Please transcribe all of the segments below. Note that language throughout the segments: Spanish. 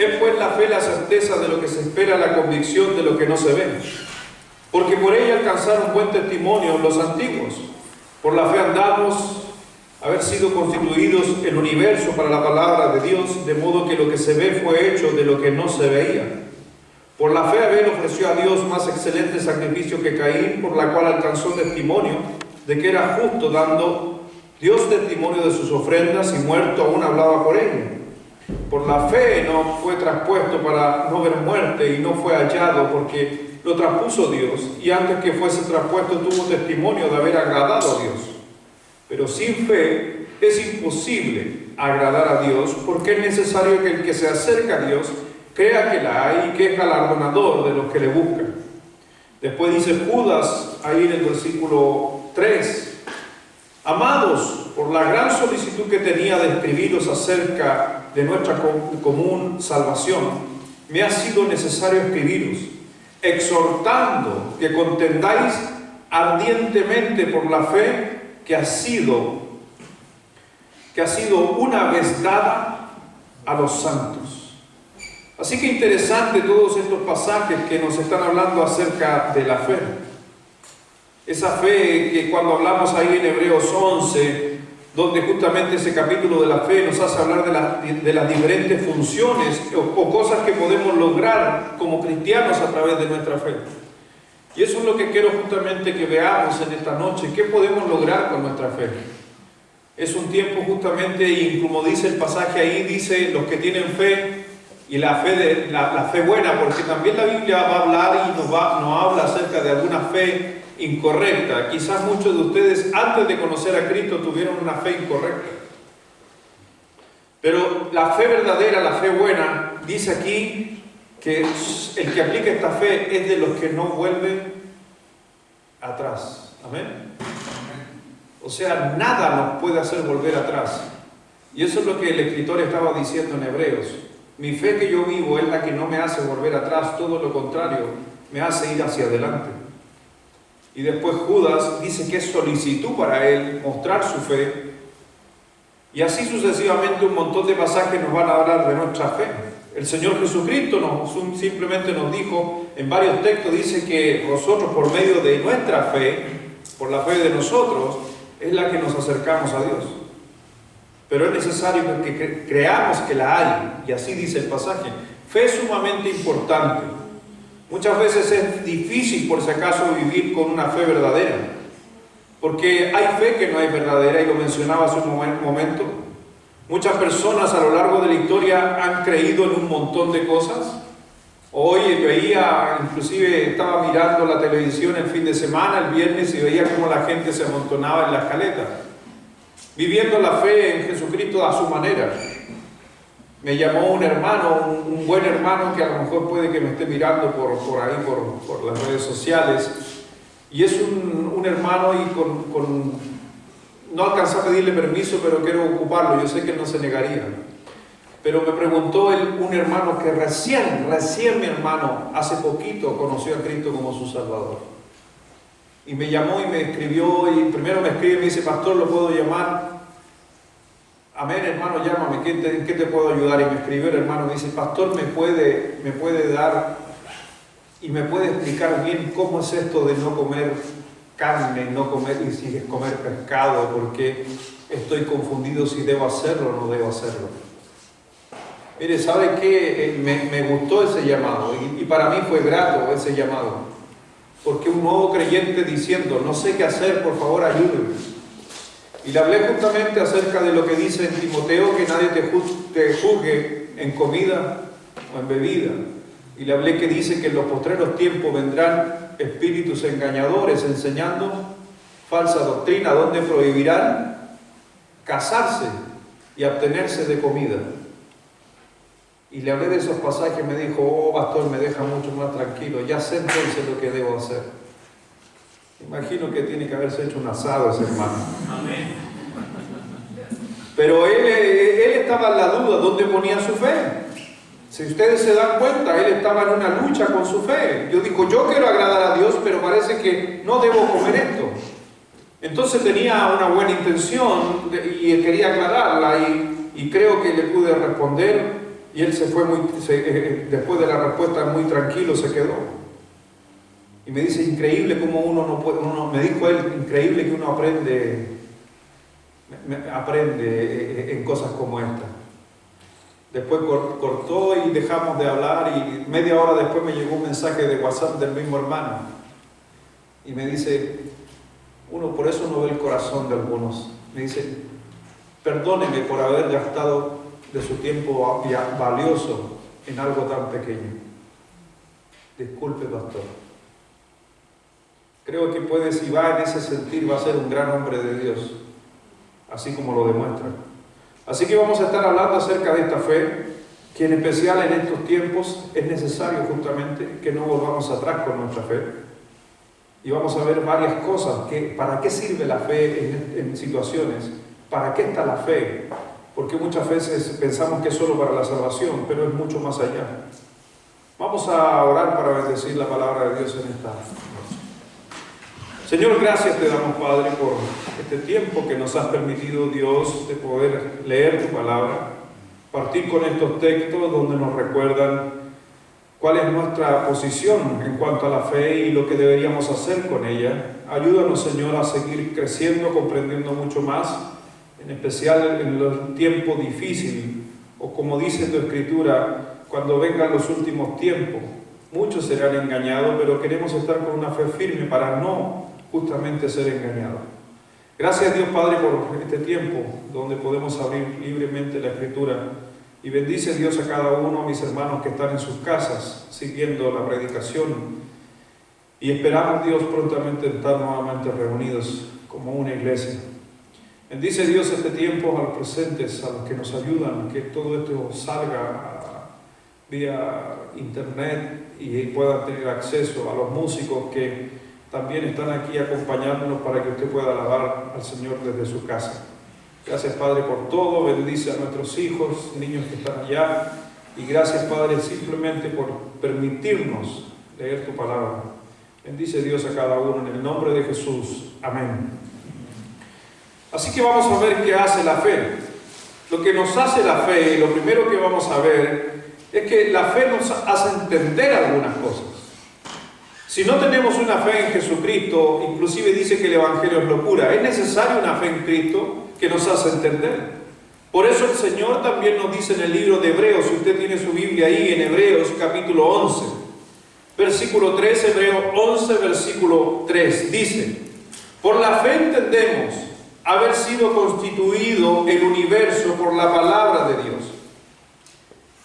Es pues la fe la certeza de lo que se espera, la convicción de lo que no se ve. Porque por ella alcanzaron buen testimonio los antiguos. Por la fe andamos, haber sido constituidos el universo para la palabra de Dios, de modo que lo que se ve fue hecho de lo que no se veía. Por la fe Abel ofreció a Dios más excelente sacrificio que Caín, por la cual alcanzó testimonio de que era justo, dando Dios testimonio de sus ofrendas, y muerto aún hablaba por ello. Por la fe no fue traspuesto para no ver muerte, y no fue hallado porque lo traspuso Dios, y antes que fuese traspuesto tuvo testimonio de haber agradado a Dios. Pero sin fe es imposible agradar a Dios, porque es necesario que el que se acerca a Dios crea que la hay y que es galardonador de los que le buscan. Después dice Judas, ahí en el versículo 3, amados, por la gran solicitud que tenía de escribiros acerca de nuestra común salvación, me ha sido necesario escribiros, exhortando que contendáis ardientemente por la fe que ha sido una vez dada a los santos. Así que interesante todos estos pasajes que nos están hablando acerca de la fe. Esa fe que cuando hablamos ahí en Hebreos 11, donde justamente ese capítulo de la fe nos hace hablar de las diferentes funciones o cosas que podemos lograr como cristianos a través de nuestra fe. Y eso es lo que quiero justamente que veamos en esta noche. ¿Qué podemos lograr con nuestra fe? Es un tiempo justamente, y como dice el pasaje ahí, dice los que tienen fe, y la fe buena, porque también la Biblia va a hablar y nos habla acerca de alguna fe incorrecta. Quizás muchos de ustedes antes de conocer a Cristo tuvieron una fe incorrecta. Pero la fe verdadera, la fe buena, dice aquí que el que aplica esta fe es de los que no vuelven atrás. Amén. O sea, nada nos puede hacer volver atrás. Y eso es lo que el escritor estaba diciendo en Hebreos. Mi fe que yo vivo es la que no me hace volver atrás, todo lo contrario, me hace ir hacia adelante. Y después Judas dice que es solicitud para él mostrar su fe. Y así sucesivamente un montón de pasajes nos van a hablar de nuestra fe. El Señor Jesucristo simplemente nos dijo, en varios textos dice que nosotros por medio de nuestra fe, por la fe de nosotros, es la que nos acercamos a Dios. Pero es necesario que creamos que la hay, y así dice el pasaje. Fe es sumamente importante. Muchas veces es difícil, por si acaso, vivir con una fe verdadera, porque hay fe que no es verdadera, y lo mencionaba hace un momento. Muchas personas a lo largo de la historia han creído en un montón de cosas. Hoy veía, inclusive estaba mirando la televisión el fin de semana, el viernes, y veía cómo la gente se amontonaba en las caletas, viviendo la fe en Jesucristo a su manera. Me llamó un hermano, un buen hermano, que a lo mejor puede que me esté mirando por ahí, por las redes sociales, y es un hermano, y no alcancé a pedirle permiso, pero quiero ocuparlo, yo sé que no se negaría. Pero me preguntó un hermano que recién mi hermano, hace poquito conoció a Cristo como su Salvador. Y me llamó y me escribió, y primero me escribe y me dice, pastor, ¿lo puedo llamar? Amén, hermano, llámame, ¿en qué te puedo ayudar? Y me escribió el hermano, me dice, pastor, ¿me puede dar y me puede explicar bien cómo es esto de no comer carne, no comer, y si es comer pescado? Porque estoy confundido si debo hacerlo o no debo hacerlo. Mire, ¿sabe qué? Me gustó ese llamado, y para mí fue grato ese llamado, porque un nuevo creyente diciendo, no sé qué hacer, por favor ayúdenme. Y le hablé justamente acerca de lo que dice en Timoteo, que nadie te juzgue en comida o en bebida. Y le hablé que dice que en los postreros tiempos vendrán espíritus engañadores enseñando falsa doctrina, donde prohibirán casarse y abstenerse de comida. Y le hablé de esos pasajes y me dijo, oh pastor, me deja mucho más tranquilo, ya sé entonces lo que debo hacer. Imagino que tiene que haberse hecho un asado ese hermano. Amén. Pero él estaba en la duda, ¿dónde ponía su fe? Si ustedes se dan cuenta, él estaba en una lucha con su fe. Yo digo, yo quiero agradar a Dios, pero parece que no debo comer esto. Entonces tenía una buena intención y quería aclararla, y creo que le pude responder. Y él se fue después de la respuesta muy tranquilo, se quedó. Y me dice, increíble cómo uno no puede, me dijo él, increíble que uno aprende en cosas como esta. Después cortó y dejamos de hablar y media hora después me llegó un mensaje de WhatsApp del mismo hermano. Y me dice, por eso no ve el corazón de algunos. Me dice, perdóneme por haber gastado de su tiempo valioso en algo tan pequeño. Disculpe, pastor. Creo que si va en ese sentir, va a ser un gran hombre de Dios, así como lo demuestra. Así que vamos a estar hablando acerca de esta fe, que en especial en estos tiempos es necesario justamente que no volvamos atrás con nuestra fe. Y vamos a ver varias cosas, para qué sirve la fe en situaciones, para qué está la fe, porque muchas veces pensamos que es solo para la salvación, pero es mucho más allá. Vamos a orar para bendecir la palabra de Dios en esta noche. Señor, gracias te damos, Padre, por este tiempo que nos has permitido, Dios, de poder leer tu palabra, partir con estos textos donde nos recuerdan cuál es nuestra posición en cuanto a la fe y lo que deberíamos hacer con ella. Ayúdanos, Señor, a seguir creciendo, comprendiendo mucho más, en especial en los tiempos difíciles, o como dice tu Escritura, cuando vengan los últimos tiempos. Muchos serán engañados, pero queremos estar con una fe firme para no justamente ser engañados. Gracias, Dios Padre, por este tiempo donde podemos abrir libremente la Escritura. Y bendice, Dios, a cada uno, a mis hermanos que están en sus casas siguiendo la predicación. Y esperamos, Dios, prontamente estar nuevamente reunidos como una iglesia. Bendice, Dios, este tiempo a los presentes, a los que nos ayudan, que todo esto salga vía internet y puedan tener acceso, a los músicos que también están aquí acompañándonos para que usted pueda alabar al Señor desde su casa. Gracias, Padre, por todo. Bendice a nuestros hijos, niños que están allá. Y gracias, Padre, simplemente por permitirnos leer tu palabra. Bendice, Dios, a cada uno en el nombre de Jesús. Amén. Así que vamos a ver qué hace la fe. Lo que nos hace la fe, y lo primero que vamos a ver, es que la fe nos hace entender algunas cosas. Si no tenemos una fe en Jesucristo, inclusive dice que el Evangelio es locura, es necesaria una fe en Cristo que nos hace entender. Por eso el Señor también nos dice en el libro de Hebreos, si usted tiene su Biblia ahí, en Hebreos capítulo 11, versículo 3, Hebreos 11, versículo 3, dice, por la fe entendemos haber sido constituido el universo por la palabra de Dios.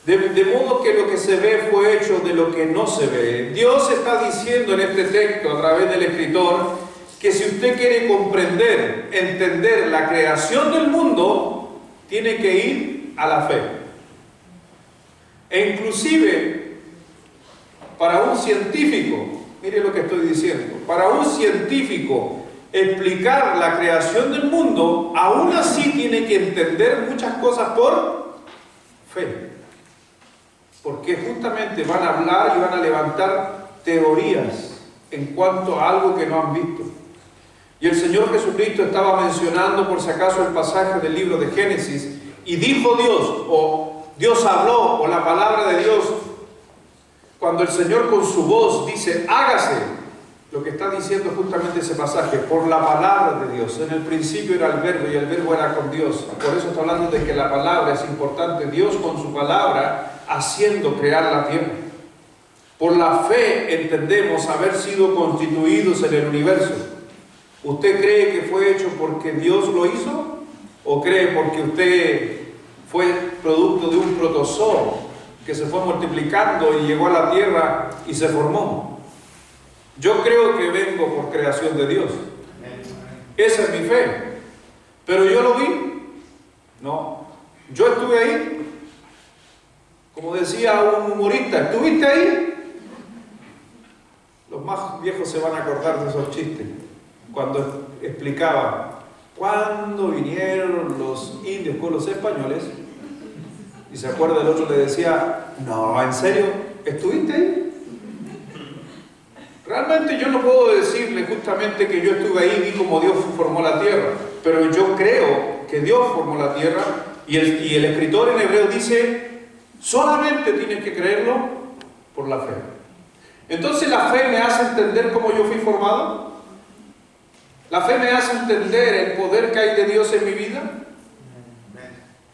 De modo que lo que se ve fue hecho de lo que no se ve. Dios está diciendo en este texto a través del escritor que si usted quiere comprender, entender la creación del mundo, tiene que ir a la fe. E inclusive, para un científico, mire lo que estoy diciendo, para un científico explicar la creación del mundo, aún así tiene que entender muchas cosas por fe. Porque justamente van a hablar y van a levantar teorías en cuanto a algo que no han visto. Y el Señor Jesucristo estaba mencionando, por si acaso, el pasaje del libro de Génesis, y dijo Dios, o Dios habló, o la palabra de Dios, cuando el Señor con su voz dice, hágase, lo que está diciendo justamente ese pasaje, por la palabra de Dios. En el principio era el verbo y el verbo era con Dios. Por eso está hablando de que la palabra es importante. Dios con su palabra haciendo crear la tierra. Por la fe entendemos haber sido constituidos en el universo. ¿Usted cree que fue hecho porque Dios lo hizo? ¿O cree porque usted fue producto de un protozoo que se fue multiplicando y llegó a la tierra y se formó? Yo creo que vengo por creación de Dios. Esa es mi fe. ¿Pero yo lo vi? No. Yo estuve ahí. Como decía un humorista, ¿estuviste ahí? Los más viejos se van a acordar de esos chistes. Cuando explicaba, cuando vinieron los indios con los españoles, y se acuerda, el otro le decía, no, ¿en serio? ¿Estuviste ahí? Realmente yo no puedo decirle justamente que yo estuve ahí y vi cómo Dios formó la tierra, pero yo creo que Dios formó la tierra y el escritor en Hebreo dice Solamente tienes que creerlo por la fe. Entonces la fe me hace entender cómo yo fui formado. La fe me hace entender el poder que hay de Dios en mi vida.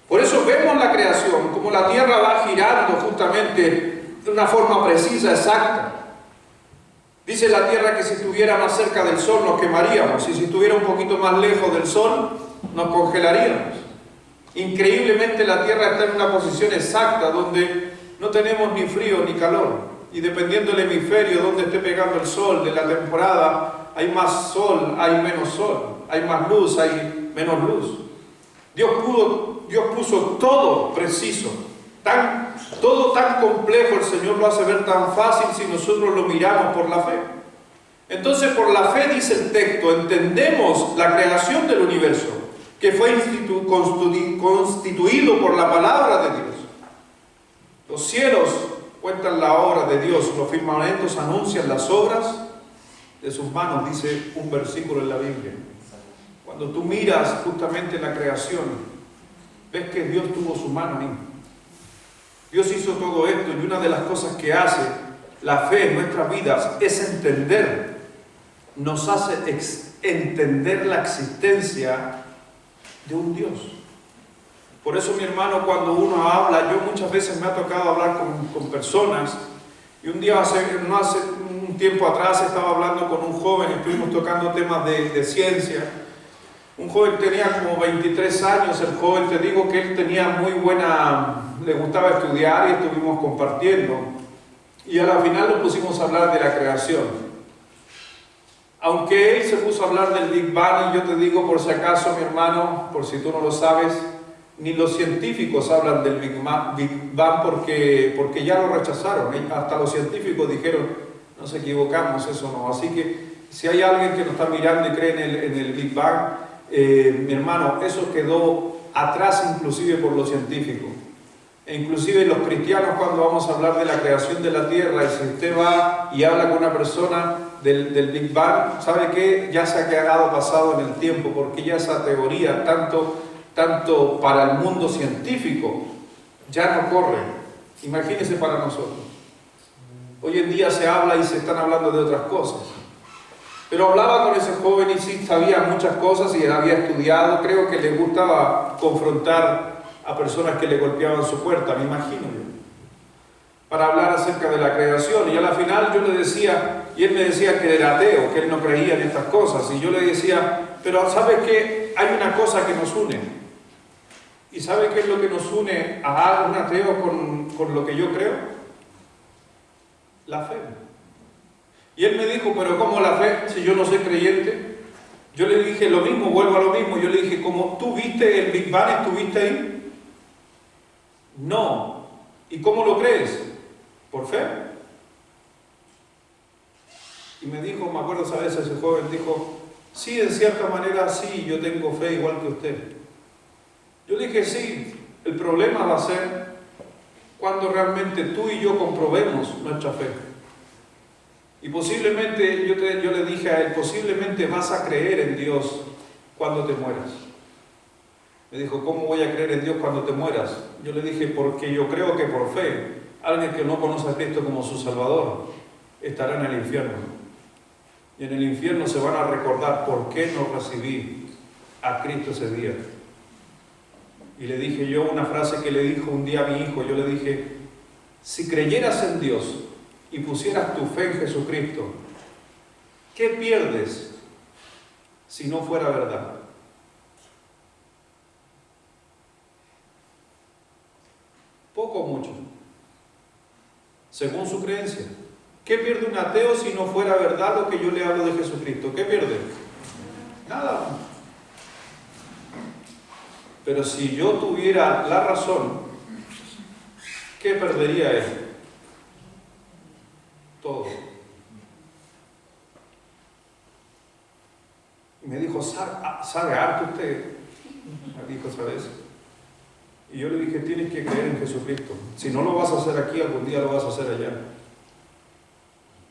Por eso vemos la creación, como la tierra va girando justamente de una forma precisa, exacta. Dice la tierra que si estuviera más cerca del sol nos quemaríamos, y si estuviera un poquito más lejos del sol nos congelaríamos. Increíblemente la tierra está en una posición exacta donde no tenemos ni frío ni calor. Y dependiendo del hemisferio donde esté pegando el sol de la temporada, hay más sol, hay menos sol, hay más luz, hay menos luz. Dios puso todo preciso, todo tan complejo. El Señor lo hace ver tan fácil si nosotros lo miramos por la fe. Entonces, por la fe, dice el texto, entendemos la creación del universo, que fue constituido por la palabra de Dios. Los cielos cuentan la obra de Dios, los firmamentos anuncian las obras de sus manos, dice un versículo en la Biblia. Cuando tú miras justamente la creación, ves que Dios tuvo su mano ahí. Dios hizo todo esto, y una de las cosas que hace la fe en nuestras vidas es entender, nos hace entender la existencia de un Dios. Por eso, mi hermano, cuando uno habla, yo muchas veces me ha tocado hablar con personas, y un día, hace un tiempo atrás, estaba hablando con un joven, estuvimos tocando temas de ciencia. Un joven tenía como 23 años, el joven, te digo que él tenía le gustaba estudiar, y estuvimos compartiendo. Y a la final nos pusimos a hablar de la creación. Aunque él se puso a hablar del Big Bang, y yo te digo por si acaso, mi hermano, por si tú no lo sabes, ni los científicos hablan del Big Bang porque ya lo rechazaron. Hasta los científicos dijeron, nos equivocamos, eso no. Así que si hay alguien que nos está mirando y cree en el Big Bang, mi hermano, eso quedó atrás inclusive por los científicos. E inclusive los cristianos, cuando vamos a hablar de la creación de la tierra, y si usted va y habla con una persona del Big Bang, ¿sabe qué? Ya se ha quedado pasado en el tiempo, porque ya esa teoría, tanto para el mundo científico, ya no corre. Imagínese para nosotros. Hoy en día se habla y se están hablando de otras cosas. Pero hablaba con ese joven y sí sabía muchas cosas y él había estudiado. Creo que le gustaba confrontar a personas que le golpeaban su puerta, me imagino yo, para hablar acerca de la creación. Y a la final yo le decía, y él me decía que era ateo, que él no creía en estas cosas. Y yo le decía, pero ¿sabe qué? Hay una cosa que nos une. ¿Y sabe qué es lo que nos une a un ateo con lo que yo creo? La fe. Y él me dijo, pero ¿cómo la fe si yo no soy creyente? Yo le dije lo mismo, vuelvo a lo mismo. Yo le dije, ¿cómo tú viste el Big Bang, estuviste ahí? No. ¿Y cómo lo crees? ¿Por fe? Y me dijo, me acuerdo esa vez, ese joven dijo, sí, en cierta manera sí, yo tengo fe igual que usted. Yo le dije, sí, el problema va a ser cuando realmente tú y yo comprobemos nuestra fe. Y posiblemente, yo le dije a él, posiblemente vas a creer en Dios cuando te mueras. Me dijo, ¿cómo voy a creer en Dios cuando te mueras? Yo le dije, porque yo creo que por fe, alguien que no conoce a Cristo como su Salvador, estará en el infierno. Y en el infierno se van a recordar por qué no recibí a Cristo ese día. Y le dije yo una frase que le dijo un día a mi hijo, yo le dije, si creyeras en Dios y pusieras tu fe en Jesucristo, ¿qué pierdes si no fuera verdad? Poco o mucho, según su creencia. ¿Qué pierde un ateo si no fuera verdad lo que yo le hablo de Jesucristo? ¿Qué pierde? Nada. Pero si yo tuviera la razón, ¿qué perdería él? Todo. Y me dijo, ¿sabe arte usted? Me dijo, ¿sabes? Y yo le dije, tienes que creer en Jesucristo. Si no lo vas a hacer aquí, algún día lo vas a hacer allá.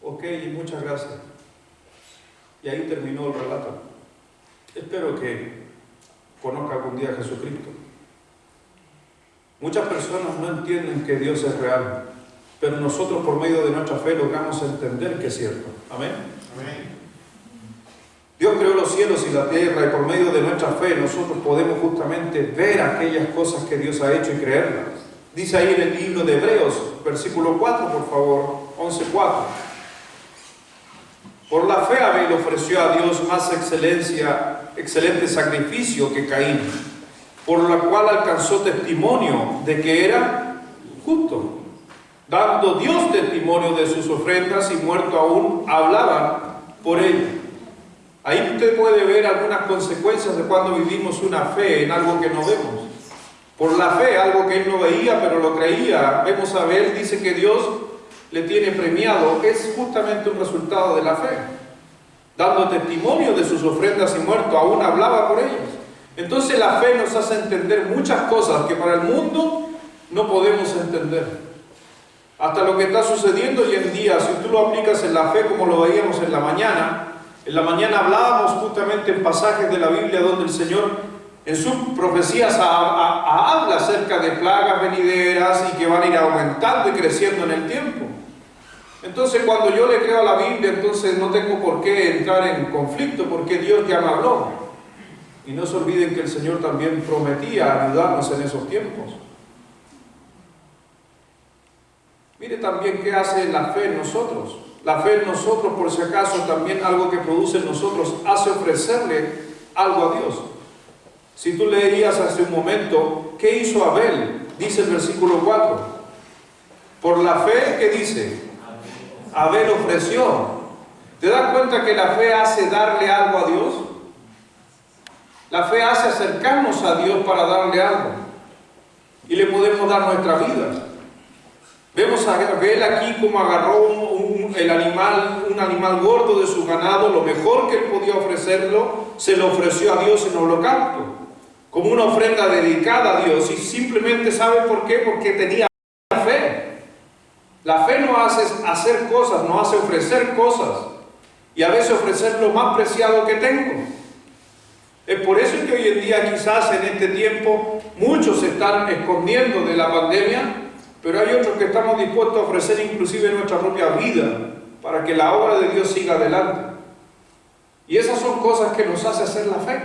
Ok, muchas gracias. Y ahí terminó el relato. Espero que conozca algún día a Jesucristo. Muchas personas no entienden que Dios es real, pero nosotros por medio de nuestra fe logramos entender que es cierto. Amén. Amén. Dios creó los cielos y la tierra y por medio de nuestra fe nosotros podemos justamente ver aquellas cosas que Dios ha hecho y creerlas. Dice ahí en el libro de Hebreos, versículo 4, por favor, 11:4. Por la fe Abel ofreció a Dios más excelente sacrificio que Caín, por la cual alcanzó testimonio de que era justo, dando Dios testimonio de sus ofrendas y muerto aún hablaban por ella. Ahí usted puede ver algunas consecuencias de cuando vivimos una fe en algo que no vemos. Por la fe, algo que él no veía pero lo creía. Vemos a Abel, dice que Dios le tiene premiado. Es justamente un resultado de la fe. Dando testimonio de sus ofrendas y muerto aún hablaba por ellas. Entonces la fe nos hace entender muchas cosas que para el mundo no podemos entender. Hasta lo que está sucediendo hoy en día, si tú lo aplicas en la fe como lo veíamos en la mañana hablábamos justamente en pasajes de la Biblia donde el Señor en sus profecías habla acerca de plagas venideras y que van a ir aumentando y creciendo en el tiempo. Entonces cuando yo le creo a la Biblia, entonces no tengo por qué entrar en conflicto porque Dios ya me habló. Y no se olviden que el Señor también prometía ayudarnos en esos tiempos. Mire también qué hace la fe en nosotros. La fe en nosotros, por si acaso, también algo que produce en nosotros, hace ofrecerle algo a Dios. Si tú leías hace un momento, ¿qué hizo Abel? Dice el versículo 4. Por la fe, ¿qué dice? Abel ofreció. ¿Te das cuenta que la fe hace darle algo a Dios? La fe hace acercarnos a Dios para darle algo. Y le podemos dar nuestra vida. Vemos a Abel aquí como agarró un animal gordo de su ganado, lo mejor que él podía ofrecerlo, se lo ofreció a Dios en holocausto, como una ofrenda dedicada a Dios. Y simplemente, ¿sabe por qué? Porque tenía fe. La fe no hace hacer cosas, no hace ofrecer cosas. Y a veces ofrecer lo más preciado que tengo. Es por eso que hoy en día quizás en este tiempo muchos se están escondiendo de la pandemia, pero hay otros que estamos dispuestos a ofrecer inclusive nuestra propia vida para que la obra de Dios siga adelante. Y esas son cosas que nos hace hacer la fe.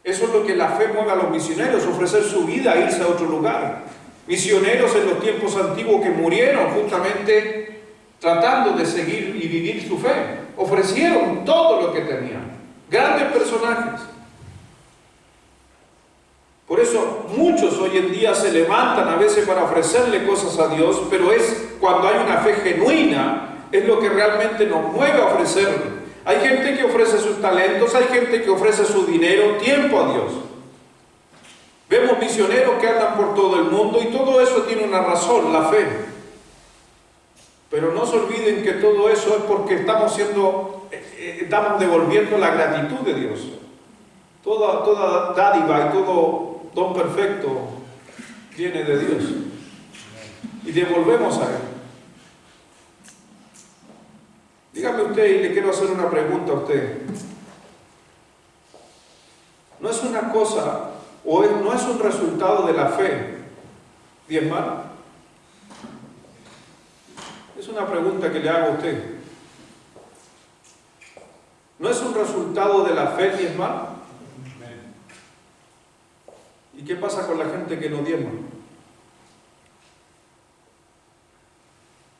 Eso es lo que la fe mueve a los misioneros, ofrecer su vida e irse a otro lugar. Misioneros en los tiempos antiguos que murieron justamente tratando de seguir y vivir su fe. Ofrecieron todo lo que tenían. Grandes personajes. Por eso muchos hoy en día se levantan a veces para ofrecerle cosas a Dios, pero es cuando hay una fe genuina, es lo que realmente nos mueve a ofrecerle. Hay gente que ofrece sus talentos, hay gente que ofrece su dinero, tiempo a Dios. Vemos misioneros que andan por todo el mundo y todo eso tiene una razón, la fe. Pero no se olviden que todo eso es porque estamos devolviendo la gratitud de Dios. Toda dádiva y todo don perfecto viene de Dios. Y devolvemos a Él. Dígame usted, y le quiero hacer una pregunta a usted. ¿No es una cosa, no es un resultado de la fe diezmar? Es una pregunta que le hago a usted. ¿No es un resultado de la fe diezmar? ¿Y qué pasa con la gente que no diezma?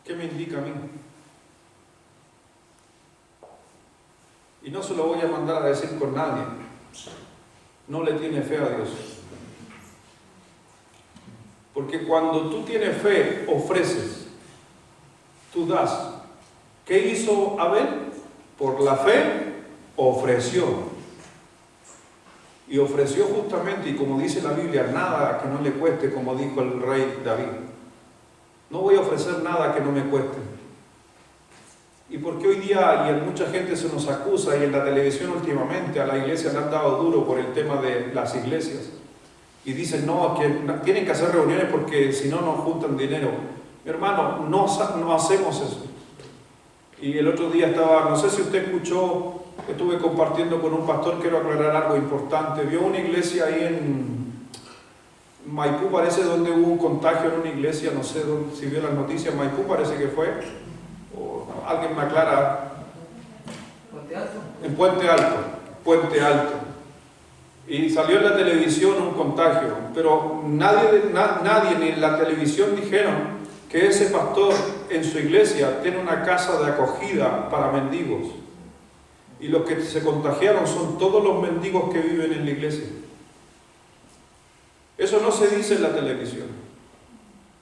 ¿Qué me indica a mí? Y no se lo voy a mandar a decir con nadie. No le tiene fe a Dios. Porque cuando tú tienes fe, ofreces. Tú das. ¿Qué hizo Abel? Por la fe, ofreció. Y ofreció justamente, y como dice la Biblia, nada que no le cueste, como dijo el rey David. No voy a ofrecer nada que no me cueste. Y porque hoy día, y a mucha gente se nos acusa, y en la televisión últimamente, a la iglesia le han dado duro por el tema de las iglesias. Y dicen, no, que tienen que hacer reuniones porque si no, no juntan dinero. Mi hermano, no hacemos eso. Y el otro día no sé si usted escuchó, estuve compartiendo con un pastor, quiero aclarar algo importante. Vio una iglesia ahí Maipú parece donde hubo un contagio en una iglesia, no sé dónde, si vio las noticias, Maipú parece que fue, o alguien me aclara. ¿Puente Alto? En Puente Alto. Y salió en la televisión un contagio, pero nadie ni en la televisión dijeron que ese pastor en su iglesia tiene una casa de acogida para mendigos. Y los que se contagiaron son todos los mendigos que viven en la iglesia. Eso no se dice en la televisión.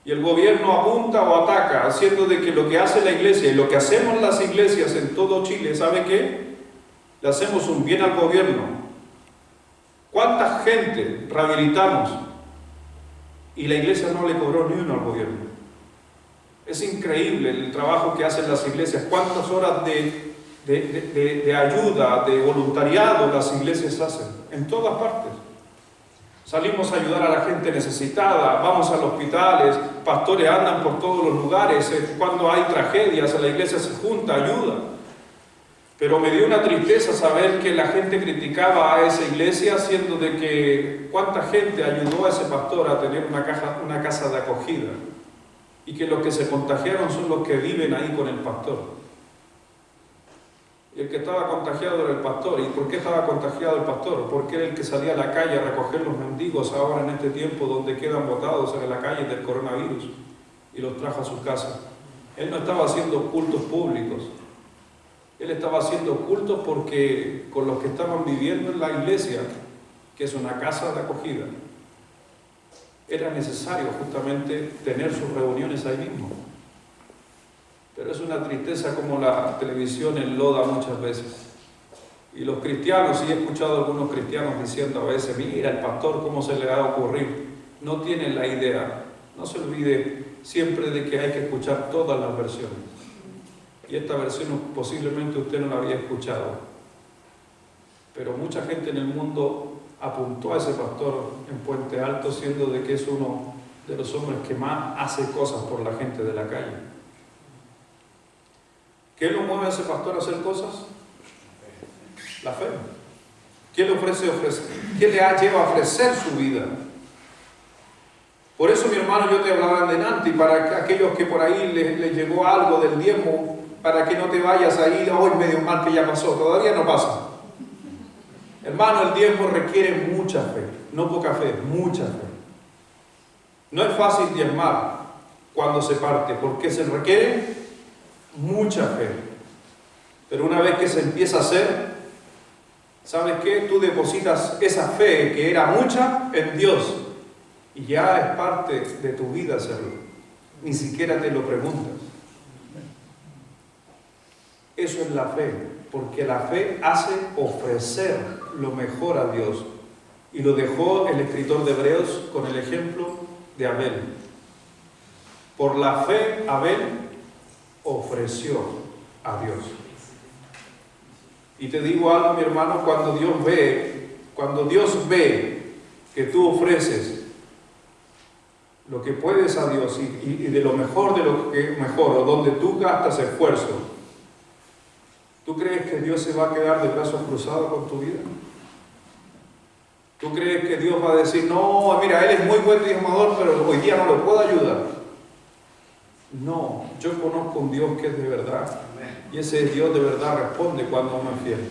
Y el gobierno apunta o ataca, haciendo de que lo que hace la iglesia y lo que hacemos las iglesias en todo Chile, ¿sabe qué? Le hacemos un bien al gobierno. ¿Cuánta gente rehabilitamos? Y la iglesia no le cobró ni uno al gobierno. Es increíble el trabajo que hacen las iglesias. ¿Cuántas horas de ayuda, de voluntariado las iglesias hacen? En todas partes. Salimos a ayudar a la gente necesitada, vamos a los hospitales, pastores andan por todos los lugares, cuando hay tragedias, la iglesia se junta, ayuda. Pero me dio una tristeza saber que la gente criticaba a esa iglesia, haciendo de que cuánta gente ayudó a ese pastor a tener una casa de acogida, y que los que se contagiaron son los que viven ahí con el pastor. Y el que estaba contagiado era el pastor. ¿Y por qué estaba contagiado el pastor? Porque era el que salía a la calle a recoger los mendigos ahora en este tiempo donde quedan botados en la calle del coronavirus, y los trajo a su casa. Él no estaba haciendo cultos públicos. Él estaba haciendo cultos porque con los que estaban viviendo en la iglesia, que es una casa de acogida, era necesario justamente tener sus reuniones ahí mismo. Pero es una tristeza como la televisión enloda muchas veces. Y los cristianos, y he escuchado a algunos cristianos diciendo a veces, mira el pastor cómo se le va a ocurrir. No tienen la idea. No se olvide siempre de que hay que escuchar todas las versiones. Y esta versión posiblemente usted no la había escuchado. Pero mucha gente en el mundo apuntó a ese pastor en Puente Alto, siendo de que es uno de los hombres que más hace cosas por la gente de la calle. ¿Qué lo mueve a ese pastor a hacer cosas? La fe. ¿Qué le ofrece? ¿Qué le lleva a ofrecer su vida? Por eso, mi hermano, yo te hablaba delante, y para aquellos que por ahí les llegó algo del diezmo, para que no te vayas ahí, hoy medio mal que ya pasó, todavía no pasa. Hermano, el diezmo requiere mucha fe, no poca fe, mucha fe. No es fácil diezmar cuando se parte, porque se requiere mucha fe. Pero una vez que se empieza a hacer, ¿sabes qué? Tú depositas esa fe que era mucha en Dios, y ya es parte de tu vida hacerlo. Ni siquiera te lo preguntas. Eso es la fe, porque la fe hace ofrecer lo mejor a Dios. Y lo dejó el escritor de Hebreos con el ejemplo de Abel. Por la fe, Abel ofreció a Dios. Y te digo algo, mi hermano, cuando Dios ve que tú ofreces lo que puedes a Dios y de lo mejor de lo que mejor, o donde tú gastas esfuerzo, ¿tú crees que Dios se va a quedar de brazos cruzados con tu vida? ¿Tú crees que Dios va a decir, no, mira, él es muy buen diezmador, pero hoy día no lo puedo ayudar? No, yo conozco un Dios que es de verdad. Y ese Dios de verdad responde cuando uno es fiel.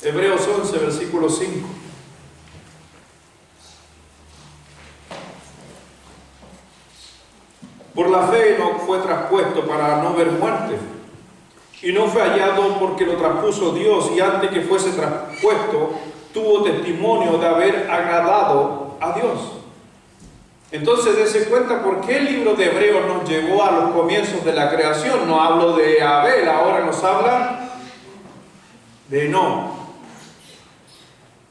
Hebreos 11, versículo 5. Por la fe Enoc fue traspuesto para no ver muerte, y no fue hallado porque lo traspuso Dios, y antes que fuese traspuesto tuvo testimonio de haber agradado a Dios. Entonces dése cuenta por qué el libro de Hebreos nos llevó a los comienzos de la creación. No hablo de Abel, ahora nos habla de Enoc.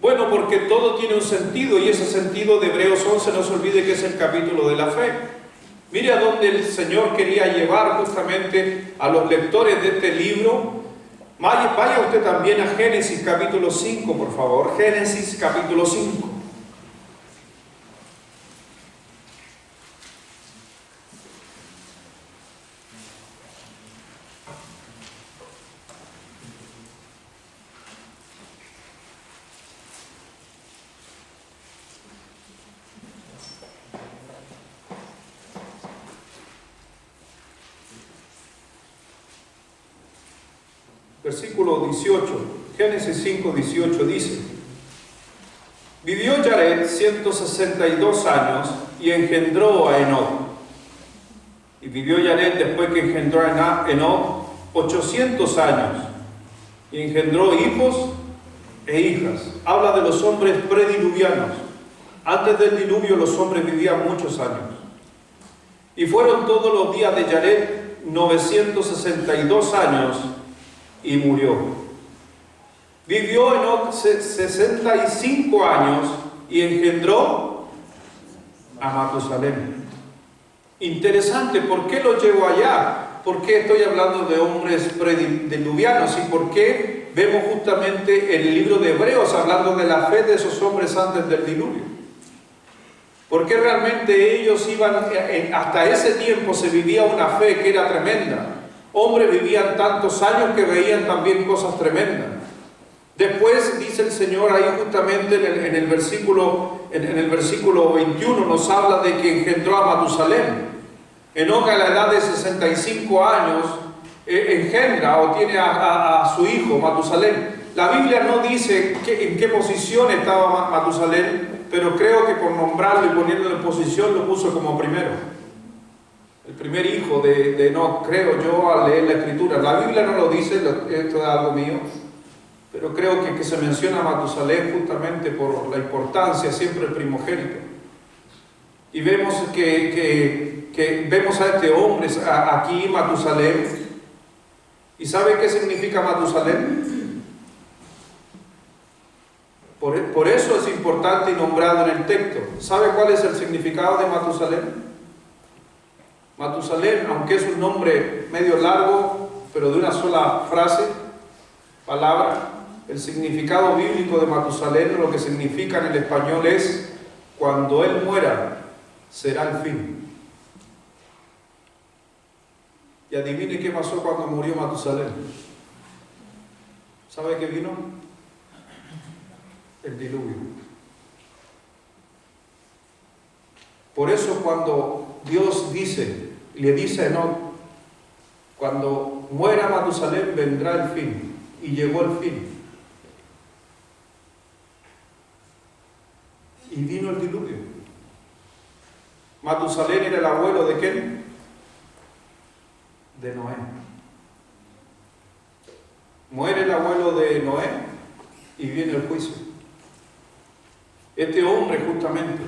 Bueno, porque todo tiene un sentido, y ese sentido de Hebreos 11 no se olvide que es el capítulo de la fe. Mire a dónde el Señor quería llevar justamente a los lectores de este libro. Vaya usted también a Génesis capítulo 5, por favor. Génesis capítulo 5. versículo 18, Génesis 5, 18 dice: vivió Yared 162 años y engendró a Enoc. Y vivió Yared después que engendró a Enoc 800 años y engendró hijos e hijas. Habla de los hombres prediluvianos. Antes del diluvio los hombres vivían muchos años. Y fueron todos los días de Yared 962 años y murió. Vivió Enoc 65 años y engendró a Matusalén. Interesante, ¿por qué lo llevo allá? ¿Por qué estoy hablando de hombres prediluvianos? ¿Y por qué vemos justamente el libro de Hebreos hablando de la fe de esos hombres antes del diluvio? Porque realmente ellos iban, hasta ese tiempo se vivía una fe que era tremenda. Hombres vivían tantos años que veían también cosas tremendas. Después dice el Señor ahí justamente en el versículo 21 nos habla de que engendró a Matusalén. Enoc a la edad de 65 años engendra o tiene a su hijo Matusalén. La Biblia no dice en qué posición estaba Matusalén, pero creo que por nombrarlo y ponerlo en posición lo puso como primero. El primer hijo de Enoc, creo yo al leer la escritura. La Biblia no lo dice, esto es algo mío, pero creo que se menciona a Matusalén justamente por la importancia, siempre el primogénito. Y vemos que vemos a este hombre aquí, Matusalén. ¿Y sabe qué significa Matusalén? Por eso es importante y nombrado en el texto. ¿Sabe cuál es el significado de Matusalén? Matusalén, aunque es un nombre medio largo, pero de una sola frase, palabra, el significado bíblico de Matusalén, lo que significa en el español es: cuando él muera, será el fin. Y adivine qué pasó cuando murió Matusalén. ¿Sabe qué vino? El diluvio. Por eso cuando Dios le dice a Enoc, cuando muera Matusalén vendrá el fin, y llegó el fin. Y vino el diluvio. Matusalén era el abuelo de ¿quién? De Noé. Muere el abuelo de Noé y viene el juicio. Este hombre justamente,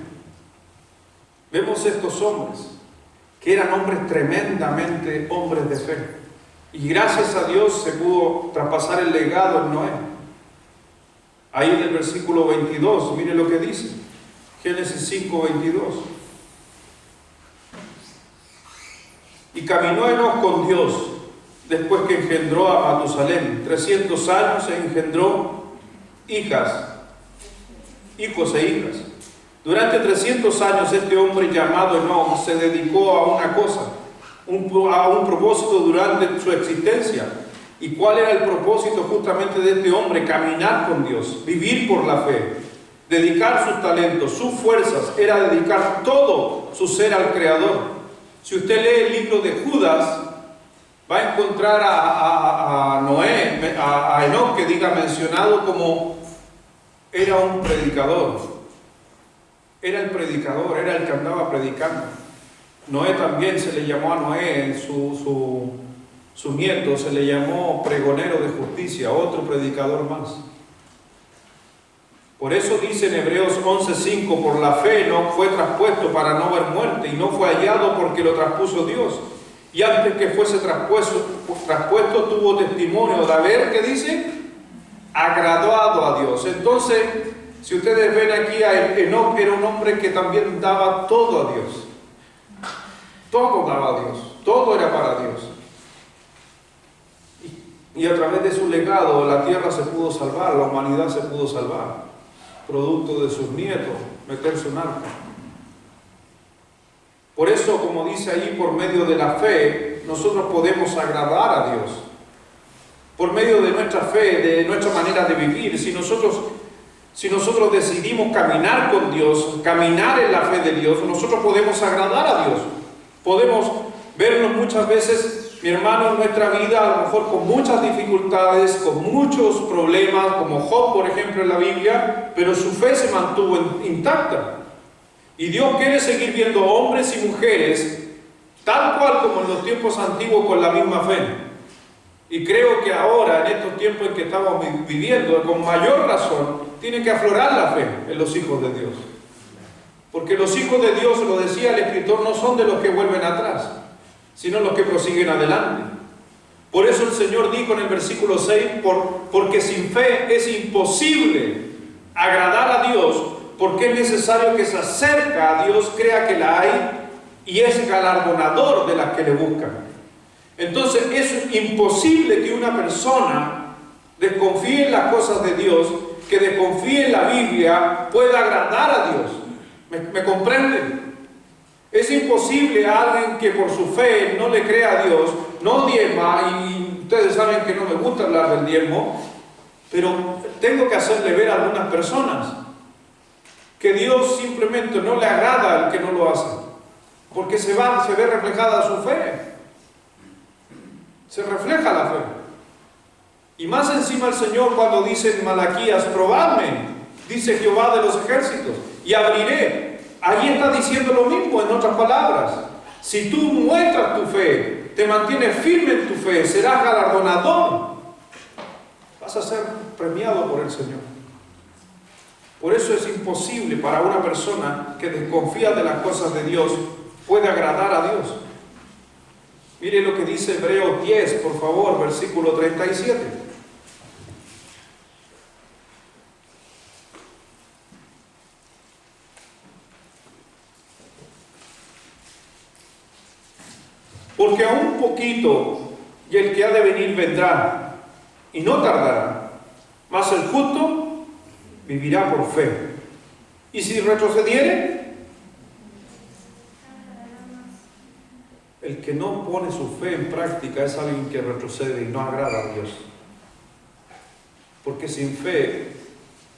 vemos estos hombres que eran hombres tremendamente hombres de fe, y gracias a Dios se pudo traspasar el legado en Noé. Ahí en el versículo 22, mire lo que dice, Génesis 5, 22. Y caminó Enoc con Dios después que engendró a Matusalén 300 años e engendró hijos e hijas. Durante 300 años este hombre llamado Enoc se dedicó a una cosa, a un propósito durante su existencia. ¿Y cuál era el propósito justamente de este hombre? Caminar con Dios, vivir por la fe, dedicar sus talentos, sus fuerzas, era dedicar todo su ser al Creador. Si usted lee el libro de Judas, va a encontrar a Noé, a Enoc, que diga mencionado como era un predicador. Era el predicador, era el que andaba predicando. Noé también se le llamó a Noé, su nieto, se le llamó pregonero de justicia, otro predicador más. Por eso dice en Hebreos 11:5, por la fe Enoc fue traspuesto para no ver muerte, y no fue hallado porque lo traspuso Dios. Y antes que fuese traspuesto tuvo testimonio de haber, ¿qué dice? Agradado a Dios. Entonces, si ustedes ven aquí, a Enoc era un hombre que también daba todo a Dios. Todo daba a Dios, todo era para Dios. Y a través de su legado la tierra se pudo salvar, la humanidad se pudo salvar, producto de sus nietos, meterse un arca. Por eso, como dice ahí, por medio de la fe, nosotros podemos agradar a Dios. Por medio de nuestra fe, de nuestra manera de vivir, si nosotros decidimos caminar con Dios, caminar en la fe de Dios, nosotros podemos agradar a Dios. Podemos vernos muchas veces mi hermano, en nuestra vida, a lo mejor con muchas dificultades, con muchos problemas, como Job, por ejemplo, en la Biblia, pero su fe se mantuvo intacta. Y Dios quiere seguir viendo hombres y mujeres, tal cual como en los tiempos antiguos, con la misma fe. Y creo que ahora, en estos tiempos en que estamos viviendo, con mayor razón, tiene que aflorar la fe en los hijos de Dios. Porque los hijos de Dios, lo decía el escritor, no son de los que vuelven atrás, sino los que prosiguen adelante. Por eso el Señor dijo en el versículo 6, porque sin fe es imposible agradar a Dios, porque es necesario que se acerca a Dios, crea que la hay, y es galardonador de las que le buscan. Entonces es imposible que una persona desconfíe en las cosas de Dios, que desconfíe en la Biblia, pueda agradar a Dios. ¿Me comprenden? Es imposible a alguien que por su fe no le crea a Dios, no diezma, y ustedes saben que no me gusta hablar del diezmo, pero tengo que hacerle ver a algunas personas que Dios simplemente no le agrada al que no lo hace, porque se ve reflejada su fe, se refleja la fe. Y más encima el Señor cuando dice en Malaquías, probadme, dice Jehová de los ejércitos, y abriré. Ahí está diciendo lo mismo, en otras palabras. Si tú muestras tu fe, te mantienes firme en tu fe, serás galardonador. Vas a ser premiado por el Señor. Por eso es imposible para una persona que desconfía de las cosas de Dios, puede agradar a Dios. Mire lo que dice Hebreos 10, por favor, versículo 37. Porque aún poquito, y el que ha de venir vendrá, y no tardará, mas el justo vivirá por fe. Y si retrocediere, el que no pone su fe en práctica es alguien que retrocede y no agrada a Dios. Porque sin fe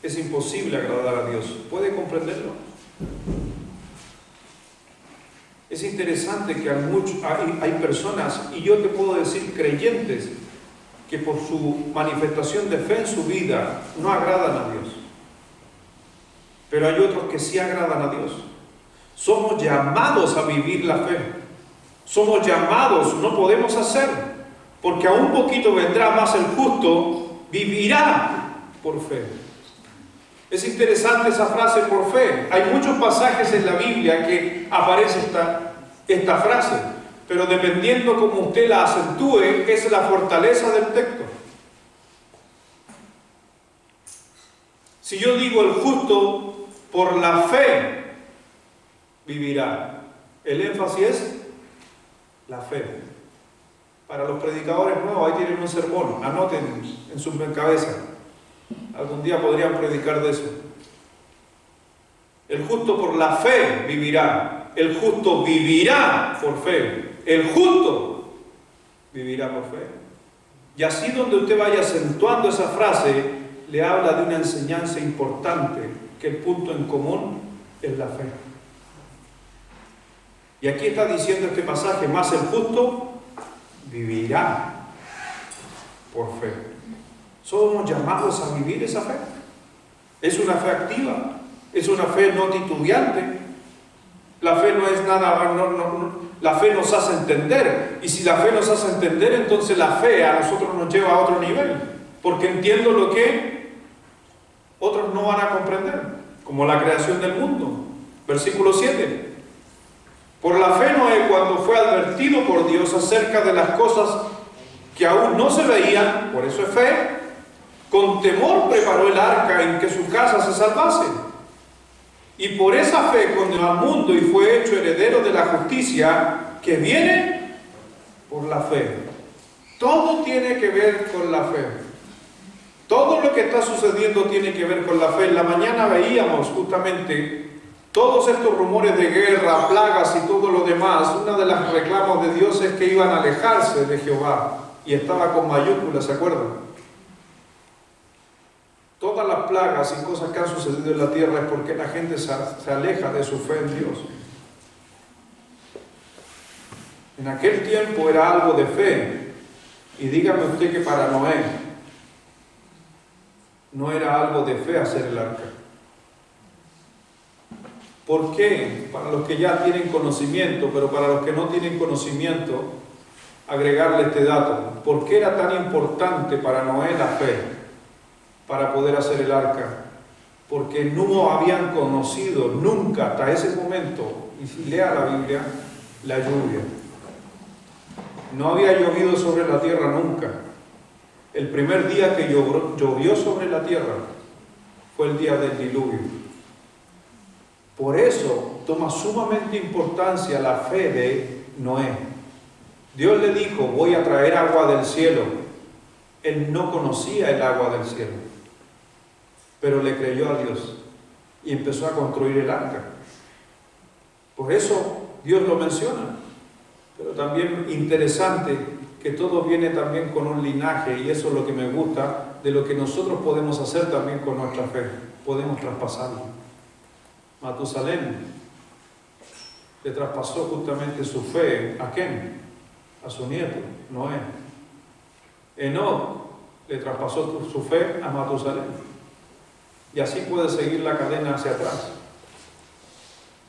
es imposible agradar a Dios. ¿Puede comprenderlo? Es interesante que hay personas, y yo te puedo decir creyentes, que por su manifestación de fe en su vida no agradan a Dios. Pero hay otros que sí agradan a Dios. Somos llamados a vivir la fe. Somos llamados, no podemos hacer, porque a un poquito vendrá, más el justo vivirá por fe. Es interesante esa frase, por fe. Hay muchos pasajes en la Biblia que aparece esta frase, pero dependiendo cómo usted la acentúe, es la fortaleza del texto. Si yo digo el justo por la fe vivirá, el énfasis es la fe. Para los predicadores nuevos, ahí tienen un sermón, anoten en su cabeza. Algún día podrían predicar de eso. El justo por la fe vivirá. El justo vivirá por fe. El justo vivirá por fe. Y así donde usted vaya acentuando esa frase, le habla de una enseñanza importante, que el punto en común es la fe. Y aquí está diciendo este pasaje, más el justo vivirá por fe. Somos llamados a vivir esa fe. Es una fe activa, es una fe no titubeante. La fe no es nada, la fe nos hace entender. Y si la fe nos hace entender, entonces la fe a nosotros nos lleva a otro nivel. Porque entiendo lo que otros no van a comprender, como la creación del mundo. Versículo 7. Por la fe Noé, cuando fue advertido por Dios acerca de las cosas que aún no se veían, por eso es fe, con temor preparó el arca en que su casa se salvase. Y por esa fe condenó al mundo y fue hecho heredero de la justicia que viene por la fe. Todo tiene que ver con la fe. Todo lo que está sucediendo tiene que ver con la fe. En la mañana veíamos justamente todos estos rumores de guerra, plagas y todo lo demás. Una de las reclamos de Dios es que iban a alejarse de Jehová. Y estaba con mayúsculas, ¿se acuerdan? Todas las plagas y cosas que han sucedido en la tierra es porque la gente se aleja de su fe en Dios. En aquel tiempo era algo de fe. Y dígame usted que para Noé no era algo de fe hacer el arca. ¿Por qué? Para los que ya tienen conocimiento, pero para los que no tienen conocimiento, agregarle este dato. ¿Por qué era tan importante para Noé la fe para poder hacer el arca? Porque no habían conocido nunca hasta ese momento, y si lea la Biblia, la lluvia. No había llovido sobre la tierra nunca. El primer día que llovió sobre la tierra fue el día del diluvio. Por eso toma sumamente importancia la fe de Noé. Dios le dijo, voy a traer agua del cielo. Él no conocía el agua del cielo, pero le creyó a Dios y empezó a construir el arca. Por eso Dios lo menciona. Pero también interesante que todo viene también con un linaje, y eso es lo que me gusta de lo que nosotros podemos hacer también con nuestra fe. Podemos traspasarlo. Matusalén le traspasó justamente su fe. ¿A quién? A su nieto, Noé. Enoc le traspasó su fe a Matusalén. Y así puede seguir la cadena hacia atrás.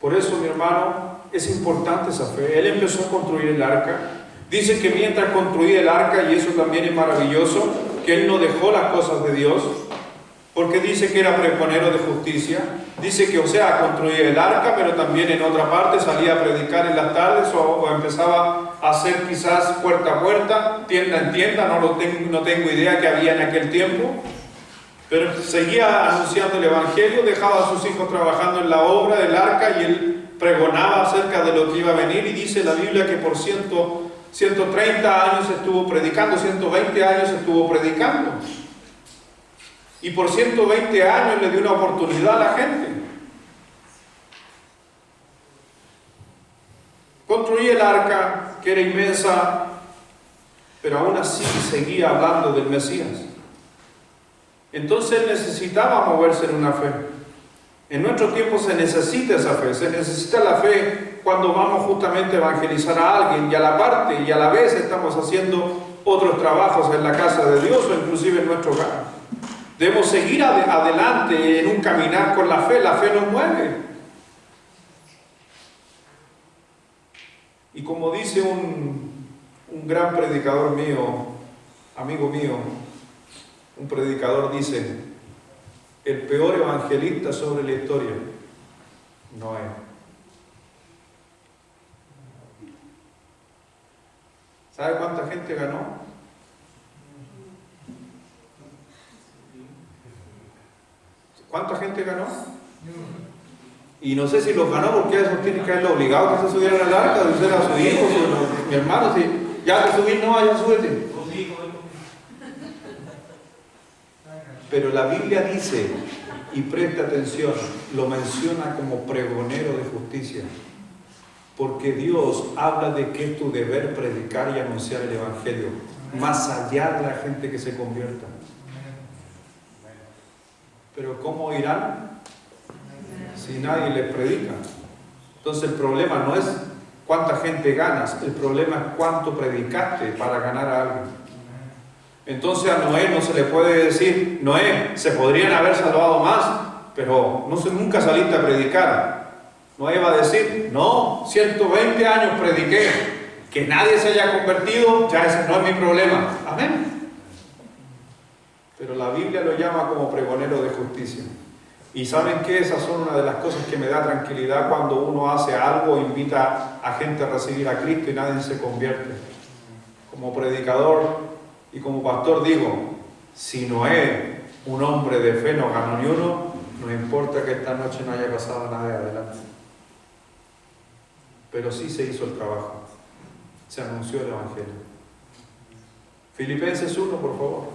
Por eso, mi hermano, es importante esa fe. Él empezó a construir el arca. Dice que mientras construía el arca, y eso también es maravilloso, que él no dejó las cosas de Dios, porque dice que era pregonero de justicia. Dice que, o sea, construía el arca, pero también en otra parte salía a predicar en las tardes o empezaba a hacer quizás puerta a puerta, tienda en tienda, no tengo idea qué había en aquel tiempo. Pero seguía anunciando el Evangelio, dejaba a sus hijos trabajando en la obra del arca y él pregonaba acerca de lo que iba a venir. Y dice la Biblia que por 130 años estuvo predicando, 120 años estuvo predicando. Y por 120 años le dio una oportunidad a la gente. Construí el arca, que era inmensa, pero aún así seguía hablando del Mesías. Entonces él necesitaba moverse en una fe. En nuestro tiempo se necesita esa fe, se necesita la fe cuando vamos justamente a evangelizar a alguien y a la parte y a la vez estamos haciendo otros trabajos en la casa de Dios o inclusive en nuestro hogar. Debemos seguir adelante en un caminar con la fe nos mueve. Y como dice un gran predicador mío, amigo mío, un predicador dice, el peor evangelista sobre la historia, Noé. ¿Sabe cuánta gente ganó? ¿Cuánta gente ganó? Y no sé si los ganó porque eso tiene que haberlo obligado a que se subieran al arca, de ser a su hijo, mi hermano, si ya te subís, no, ya súbete. Pero la Biblia dice, y presta atención, lo menciona como pregonero de justicia. Porque Dios habla de que es tu deber predicar y anunciar el Evangelio, más allá de la gente que se convierta. Pero ¿cómo irán si nadie les predica? Entonces el problema no es cuánta gente ganas, el problema es cuánto predicaste para ganar a alguien. Entonces a Noé no se le puede decir, Noé, se podrían haber salvado más, pero nunca saliste a predicar. Noé va a decir, no, 120 años prediqué, que nadie se haya convertido, ya ese no es mi problema. Amén. Pero la Biblia lo llama como pregonero de justicia. Y ¿saben qué? Esas son una de las cosas que me da tranquilidad cuando uno hace algo, invita a gente a recibir a Cristo y nadie se convierte. Como predicador y como pastor digo, si Noé, un hombre de fe, no ganó ni uno, no importa que esta noche no haya pasado nada de adelante. Pero sí se hizo el trabajo, se anunció el Evangelio. Filipenses 1, por favor.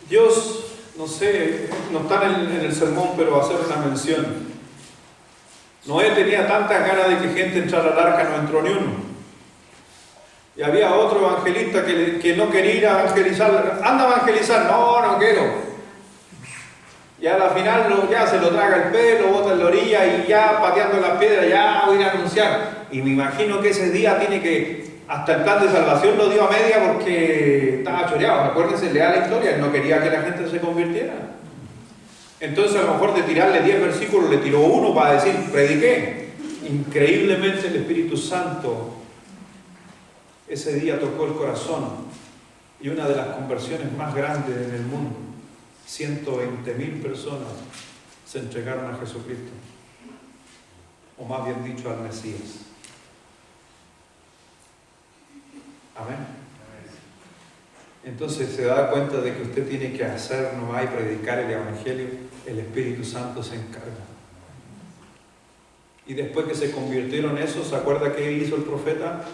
Dios, no sé, no está en el sermón, pero va a hacer una mención. Noé tenía tantas ganas de que gente entrara al arca, no entró ni uno. Y había otro evangelista que no quería ir a evangelizar. Anda a evangelizar. No, no quiero. Y a la final ya se lo traga el pelo, bota en la orilla y ya pateando las piedras, ya voy a ir a anunciar. Y me imagino que ese día tiene que, hasta el plan de salvación lo dio a media porque estaba choreado. Acuérdense, lea la historia, él no quería que la gente se convirtiera. Entonces a lo mejor de tirarle 10 versículos le tiró uno para decir, prediqué. Increíblemente el Espíritu Santo ese día tocó el corazón y una de las conversiones más grandes en el mundo, 120.000 personas se entregaron a Jesucristo, o más bien dicho al Mesías. Amén. Entonces se da cuenta de que usted tiene que hacer nomás y predicar el Evangelio, el Espíritu Santo se encarga. Y después que se convirtieron esos, ¿se acuerda qué hizo el profeta?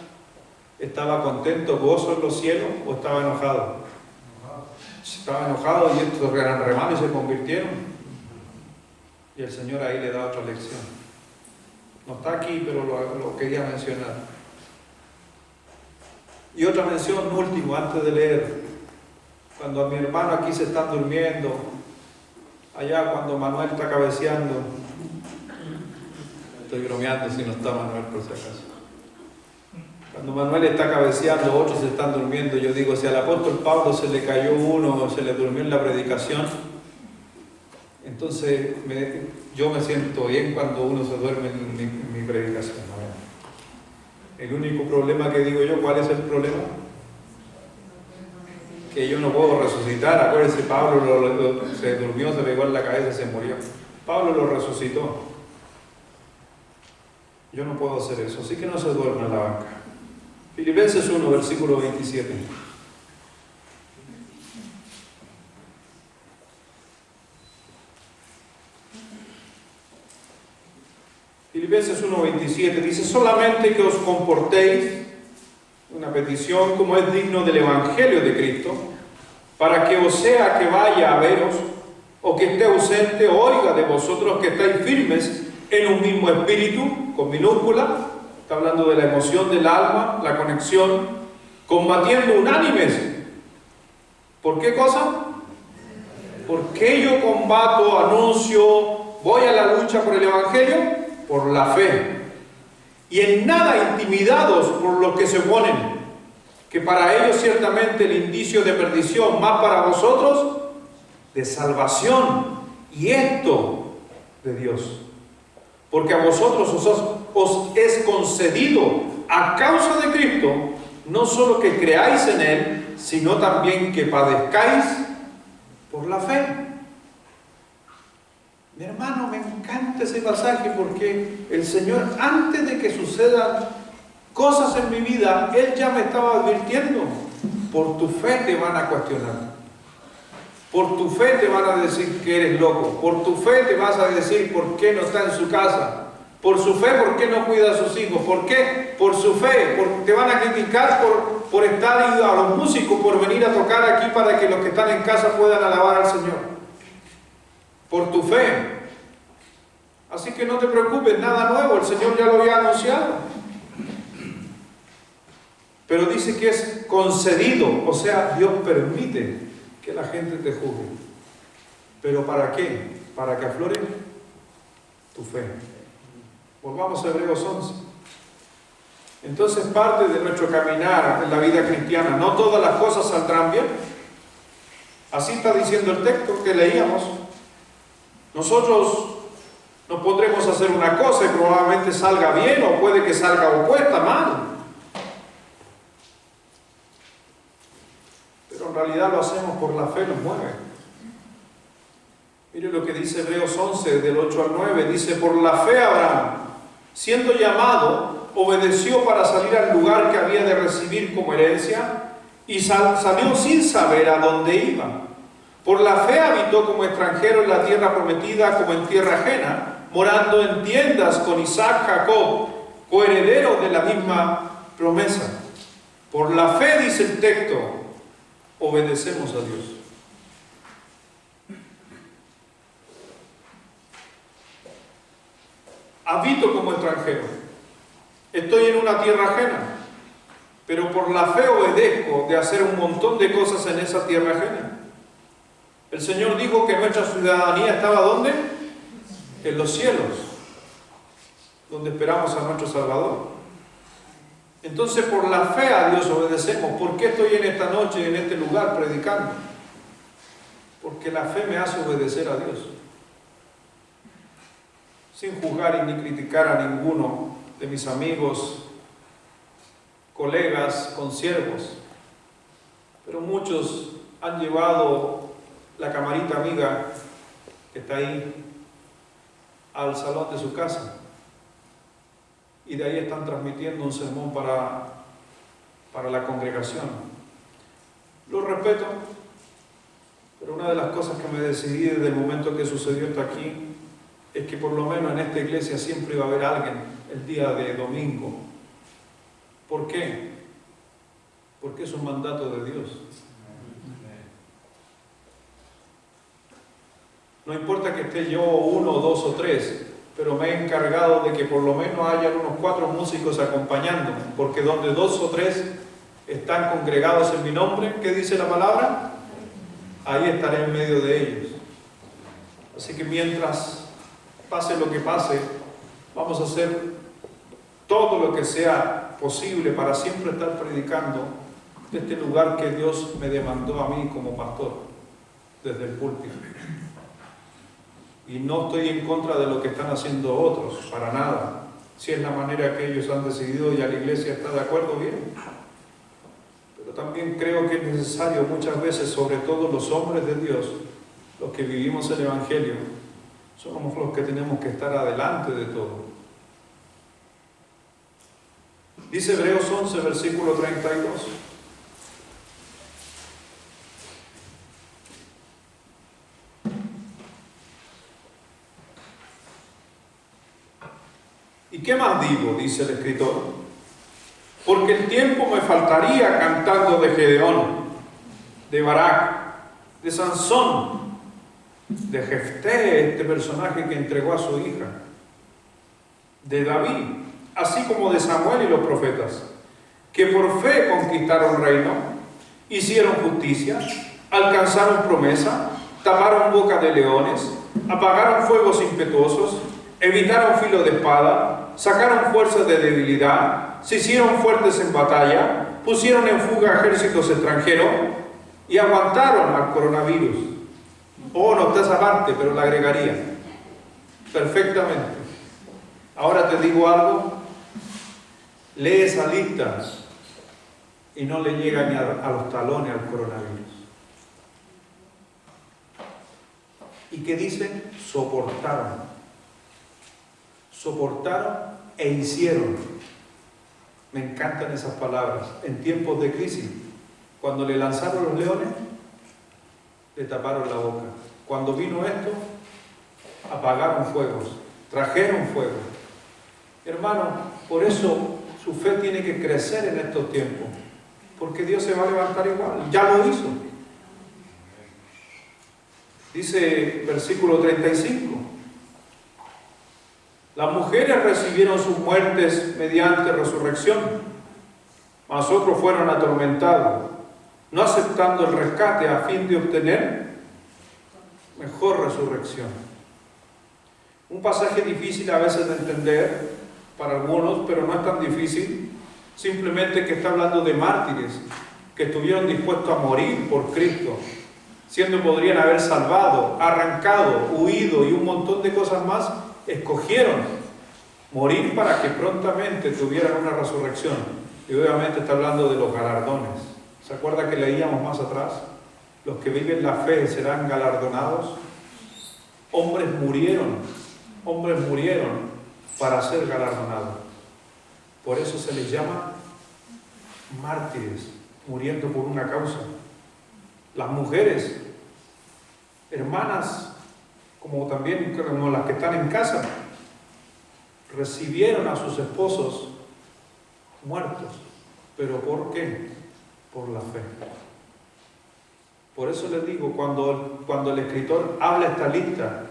¿Estaba contento, gozo en los cielos o estaba enojado? Estaba enojado y estos eran hermanos y se convirtieron. Y el Señor ahí le da otra lección. No está aquí, pero lo quería mencionar. Y otra mención última antes de leer. Cuando a mi hermano aquí se están durmiendo, allá cuando Manuel está cabeceando, estoy bromeando si no está Manuel por si acaso. Cuando Manuel está cabeceando, otros se están durmiendo. Yo digo, si al apóstol Pablo se le cayó uno, se le durmió en la predicación, entonces yo me siento bien cuando uno se duerme en mi predicación. El único problema que digo yo, ¿cuál es el problema? Que yo no puedo resucitar. Acuérdense, Pablo se durmió, se pegó en la cabeza y se murió. Pablo lo resucitó. Yo no puedo hacer eso, así que no se duerma en la banca. Filipenses 1, versículo 27. Filipenses 1, 27 dice, solamente que os comportéis, una petición como es digno del Evangelio de Cristo, para que os sea que vaya a veros, o que esté ausente, oiga de vosotros que estáis firmes en un mismo espíritu, con minúscula, está hablando de la emoción del alma, la conexión, combatiendo unánimes. ¿Por qué cosa? ¿Por qué yo combato, anuncio, voy a la lucha por el Evangelio? Por la fe. Y en nada intimidados por los que se oponen, que para ellos ciertamente el indicio de perdición, más para vosotros de salvación, y esto de Dios. Porque a vosotros os es concedido a causa de Cristo, no solo que creáis en Él, sino también que padezcáis por la fe. Mi hermano, me encanta ese pasaje porque el Señor, antes de que sucedan cosas en mi vida, Él ya me estaba advirtiendo. Por tu fe te van a cuestionar. Por tu fe te van a decir que eres loco. Por tu fe te vas a decir por qué no está en su casa. Por su fe, por qué no cuida a sus hijos. ¿Por qué? Por su fe. Te van a criticar por estar a los músicos, por venir a tocar aquí para que los que están en casa puedan alabar al Señor. Por tu fe. Así que no te preocupes, nada nuevo, el Señor ya lo había anunciado. Pero dice que es concedido, o sea, Dios permite que la gente te juzgue. ¿Pero para qué? Para que aflore tu fe. Volvamos a Hebreos 11. Entonces parte de nuestro caminar en la vida cristiana, no todas las cosas saldrán bien. Así está diciendo el texto que leíamos. Nosotros nos pondremos a hacer una cosa y probablemente salga bien o puede que salga opuesta, mal. Pero en realidad lo hacemos por la fe, nos mueve. Mire lo que dice Hebreos 11, del 8 al 9. Dice, por la fe Abraham, siendo llamado, obedeció para salir al lugar que había de recibir como herencia y salió sin saber a dónde iba. Por la fe habitó como extranjero en la tierra prometida, como en tierra ajena, morando en tiendas con Isaac, Jacob, coherederos de la misma promesa. Por la fe, dice el texto, obedecemos a Dios. Habito como extranjero. Estoy en una tierra ajena. pero por la fe obedezco de hacer un montón de cosas en esa tierra ajena. El Señor dijo que nuestra ciudadanía estaba ¿dónde? En los cielos, donde esperamos a nuestro Salvador. Entonces por la fe a Dios obedecemos. ¿Por qué estoy en esta noche, en este lugar, predicando? Porque la fe me hace obedecer a Dios, sin juzgar y ni criticar a ninguno de mis amigos, colegas, consiervos. Pero muchos han llevado la camarita amiga que está ahí al salón de su casa y de ahí están transmitiendo un sermón para la congregación. Lo respeto, pero una de las cosas que me decidí desde el momento que sucedió esto aquí es que por lo menos en esta iglesia siempre iba a haber alguien el día de domingo. ¿Por qué? Porque es un mandato de Dios. No importa que esté yo, uno, dos o tres, pero me he encargado de que por lo menos hayan unos 4 músicos acompañándome, porque donde 2 o 3 están congregados en mi nombre, ¿qué dice la palabra? Ahí estaré en medio de ellos. Así que mientras pase lo que pase, vamos a hacer todo lo que sea posible para siempre estar predicando de este lugar que Dios me demandó a mí como pastor, desde el púlpito. Y no estoy en contra de lo que están haciendo otros, para nada. Si es la manera que ellos han decidido y la iglesia está de acuerdo, bien. Pero también creo que es necesario muchas veces, sobre todo los hombres de Dios, los que vivimos el Evangelio, somos los que tenemos que estar adelante de todo. Dice Hebreos 11, versículo 32. ¿Y qué más digo? Dice el escritor. Porque el tiempo me faltaría cantando de Gedeón, de Barak, de Sansón, de Jefté, este personaje que entregó a su hija, de David, así como de Samuel y los profetas, que por fe conquistaron reino, hicieron justicia, alcanzaron promesa, taparon boca de leones, apagaron fuegos impetuosos, evitaron filo de espada, sacaron fuerzas de debilidad, se hicieron fuertes en batalla, pusieron en fuga ejércitos extranjeros y aguantaron al coronavirus. Oh, no está esa parte, pero la agregaría perfectamente. Ahora te digo algo, lee esa lista y no le llega ni a los talones al coronavirus. ¿Y qué dice? Soportaron e hicieron. Me encantan esas palabras. En tiempos de crisis, cuando le lanzaron los leones, le taparon la boca. Cuando vino esto, apagaron fuegos, trajeron fuego. Hermano, por eso su fe tiene que crecer en estos tiempos, porque Dios se va a levantar igual. Ya lo hizo. Dice versículo 35. Las mujeres recibieron sus muertes mediante resurrección, mas otros fueron atormentados, no aceptando el rescate a fin de obtener mejor resurrección. Un pasaje difícil a veces de entender para algunos, pero no es tan difícil, simplemente que está hablando de mártires que estuvieron dispuestos a morir por Cristo, siendo podrían haber salvado, arrancado, huido y un montón de cosas más. Escogieron morir para que prontamente tuvieran una resurrección. Y obviamente está hablando de los galardones. ¿Se acuerda que leíamos más atrás? Los que viven la fe serán galardonados. Hombres murieron para ser galardonados. Por eso se les llama mártires, muriendo por una causa. Las mujeres, hermanas, como también como las que están en casa, recibieron a sus esposos muertos. ¿Pero por qué? Por la fe. Por eso les digo, cuando el escritor habla esta lista,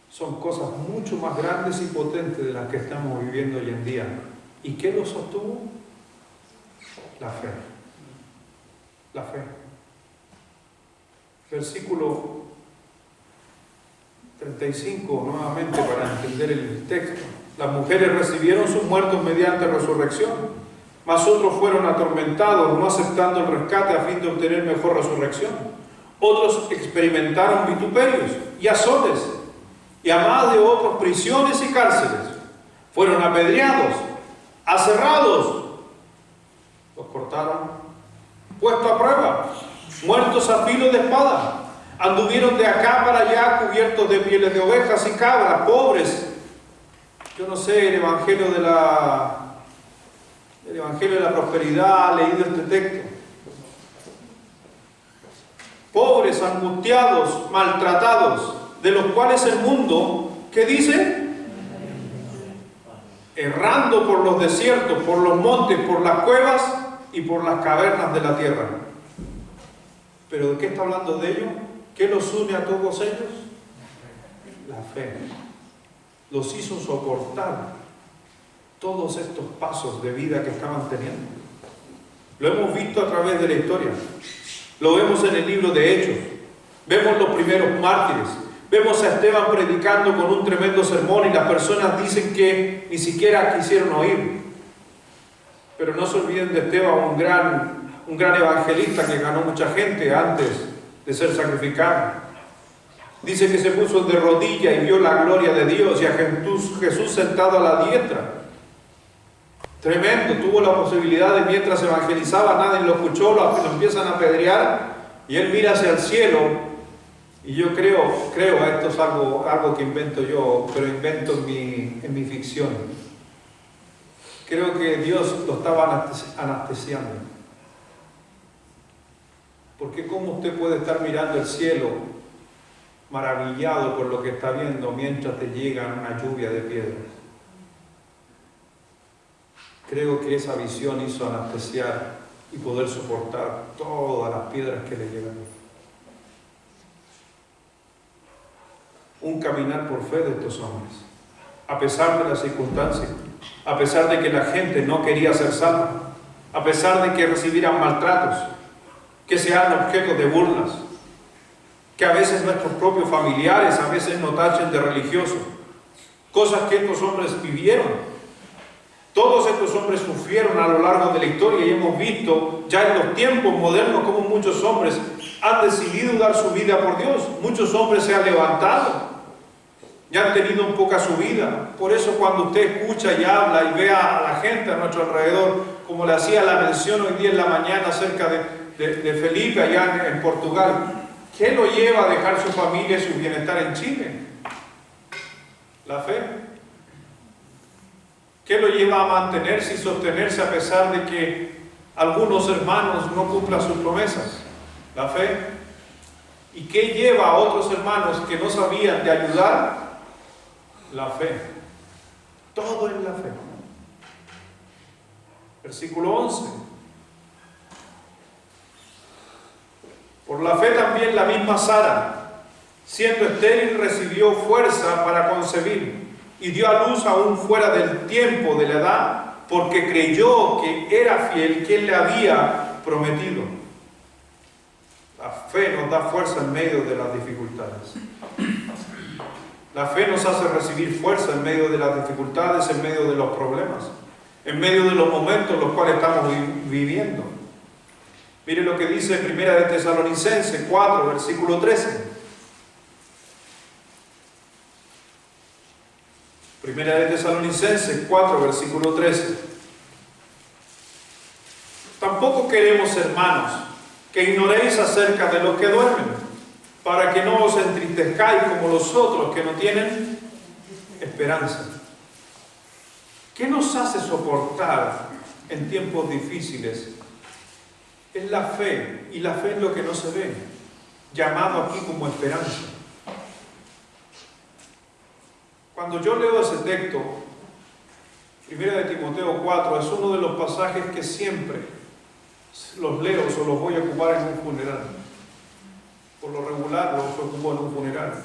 son cosas mucho más grandes y potentes de las que estamos viviendo hoy en día. ¿Y qué lo sostuvo? La fe. La fe. Versículo 35, nuevamente para entender el texto. Las mujeres recibieron sus muertos mediante resurrección, mas otros fueron atormentados, no aceptando el rescate a fin de obtener mejor resurrección. Otros experimentaron vituperios y azotes, y a más de otros prisiones y cárceles. Fueron apedreados, aserrados, los cortaron, puestos a prueba, muertos a filo de espada. Anduvieron de acá para allá cubiertos de pieles de ovejas y cabras, pobres. Yo no sé, el Evangelio de la Prosperidad ha leído este texto. Pobres, angustiados, maltratados, de los cuales el mundo, ¿qué dice? Errando por los desiertos, por los montes, por las cuevas y por las cavernas de la tierra. ¿Pero de qué está hablando de ellos? ¿Qué los une a todos ellos? La fe. Los hizo soportar todos estos pasos de vida que estaban teniendo. Lo hemos visto a través de la historia. Lo vemos en el libro de Hechos. Vemos los primeros mártires. Vemos a Esteban predicando con un tremendo sermón y las personas dicen que ni siquiera quisieron oír. Pero no se olviden de Esteban, un gran evangelista que ganó mucha gente antes de ser sacrificado. Dice que se puso de rodillas y vio la gloria de Dios y a Jesús sentado a la diestra. Tremendo, tuvo la posibilidad de mientras evangelizaba, nadie lo escuchó, lo empiezan a apedrear y él mira hacia el cielo. Y yo creo, esto es algo que invento yo, pero invento en mi ficción. Creo que Dios lo estaba anestesiando. Porque ¿cómo usted puede estar mirando el cielo maravillado por lo que está viendo mientras te llega una lluvia de piedras? Creo que esa visión hizo anestesiar y poder soportar todas las piedras que le llegan. Un caminar por fe de estos hombres, a pesar de las circunstancias, a pesar de que la gente no quería ser salva, a pesar de que recibieran maltratos, que sean objetos de burlas, que a veces nuestros propios familiares a veces nos tachen de religiosos, cosas que estos hombres vivieron. Todos estos hombres sufrieron a lo largo de la historia y hemos visto ya en los tiempos modernos cómo muchos hombres han decidido dar su vida por Dios. Muchos hombres se han levantado y han tenido un poca su vida. Por eso cuando usted escucha y habla y ve a la gente a nuestro alrededor, como le hacía la mención hoy día en la mañana acerca de Felipe allá en Portugal, ¿qué lo lleva a dejar su familia y su bienestar en Chile? La fe. ¿Qué lo lleva a mantenerse y sostenerse a pesar de que algunos hermanos no cumplan sus promesas? La fe. ¿Y qué lleva a otros hermanos que no sabían de ayudar? La fe. Todo es la fe. Versículo 11. Por la fe también la misma Sara, siendo estéril, recibió fuerza para concebir y dio a luz aún fuera del tiempo de la edad, porque creyó que era fiel quien le había prometido. La fe nos da fuerza en medio de las dificultades. La fe nos hace recibir fuerza en medio de las dificultades, en medio de los problemas, en medio de los momentos en los cuales estamos viviendo. Mire lo que dice Primera de Tesalonicenses 4, versículo 13. Primera de Tesalonicenses 4, versículo 13. Tampoco queremos, hermanos, que ignoréis acerca de los que duermen, para que no os entristezcáis como los otros que no tienen esperanza. ¿Qué nos hace soportar en tiempos difíciles? Es la fe, y la fe es lo que no se ve, llamado aquí como esperanza. Cuando yo leo ese texto, 1 de Timoteo 4, es uno de los pasajes que siempre los leo o los voy a ocupar en un funeral. Por lo regular los ocupo en un funeral.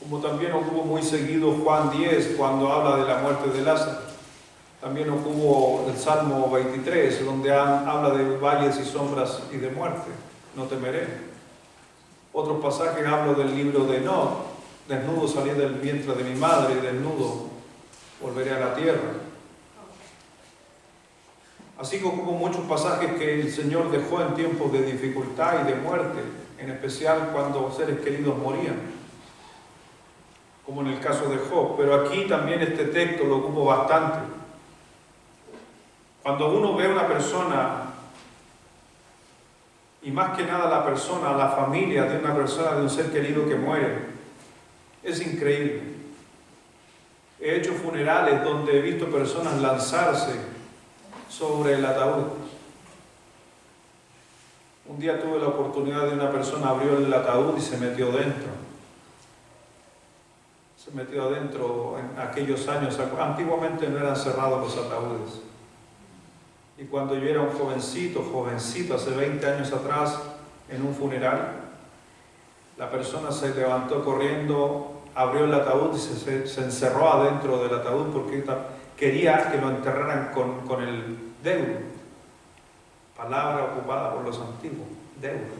Como también ocupo muy seguido Juan 10 cuando habla de la muerte de Lázaro. También hubo el Salmo 23, donde habla de valles y sombras y de muerte. No temeré. Otros pasajes hablan del libro de Enoc. Desnudo salí del vientre de mi madre y desnudo volveré a la tierra. Así como hubo muchos pasajes que el Señor dejó en tiempos de dificultad y de muerte, en especial cuando seres queridos morían, como en el caso de Job. Pero aquí también este texto lo ocupo bastante. Cuando uno ve a una persona, y más que nada la persona, la familia de una persona, de un ser querido que muere, es increíble. He hecho funerales donde he visto personas lanzarse sobre el ataúd. Un día tuve la oportunidad de una persona abrió el ataúd y se metió dentro. Se metió adentro en aquellos años. Antiguamente no eran cerrados los ataúdes. Y cuando yo era un jovencito, hace 20 años atrás, en un funeral, la persona se levantó corriendo, abrió el ataúd y se encerró adentro del ataúd porque quería que lo enterraran con el deudo. Palabra ocupada por los antiguos, deudo.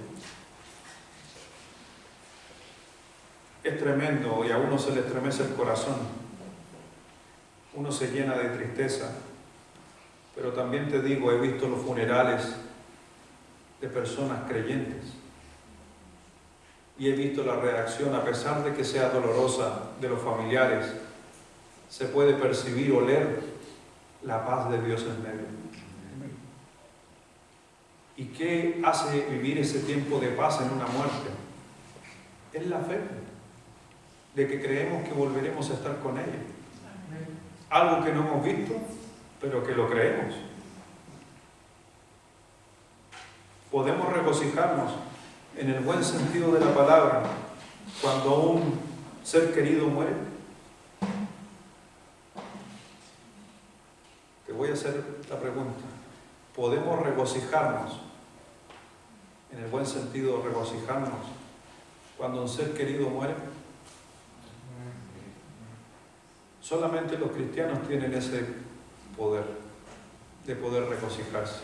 Es tremendo y a uno se le estremece el corazón. Uno se llena de tristeza. Pero también te digo, he visto los funerales de personas creyentes y he visto la reacción, a pesar de que sea dolorosa, de los familiares. Se puede percibir, oler la paz de Dios en medio. ¿Y qué hace vivir ese tiempo de paz en una muerte? Es la fe, de que creemos que volveremos a estar con ella. Algo que no hemos visto, pero que lo creemos. Podemos regocijarnos en el buen sentido de la palabra cuando un ser querido muere. Te voy a hacer la pregunta. ¿Podemos regocijarnos en el buen sentido, regocijarnos cuando un ser querido muere? Solamente los cristianos tienen ese poder de poder regocijarse.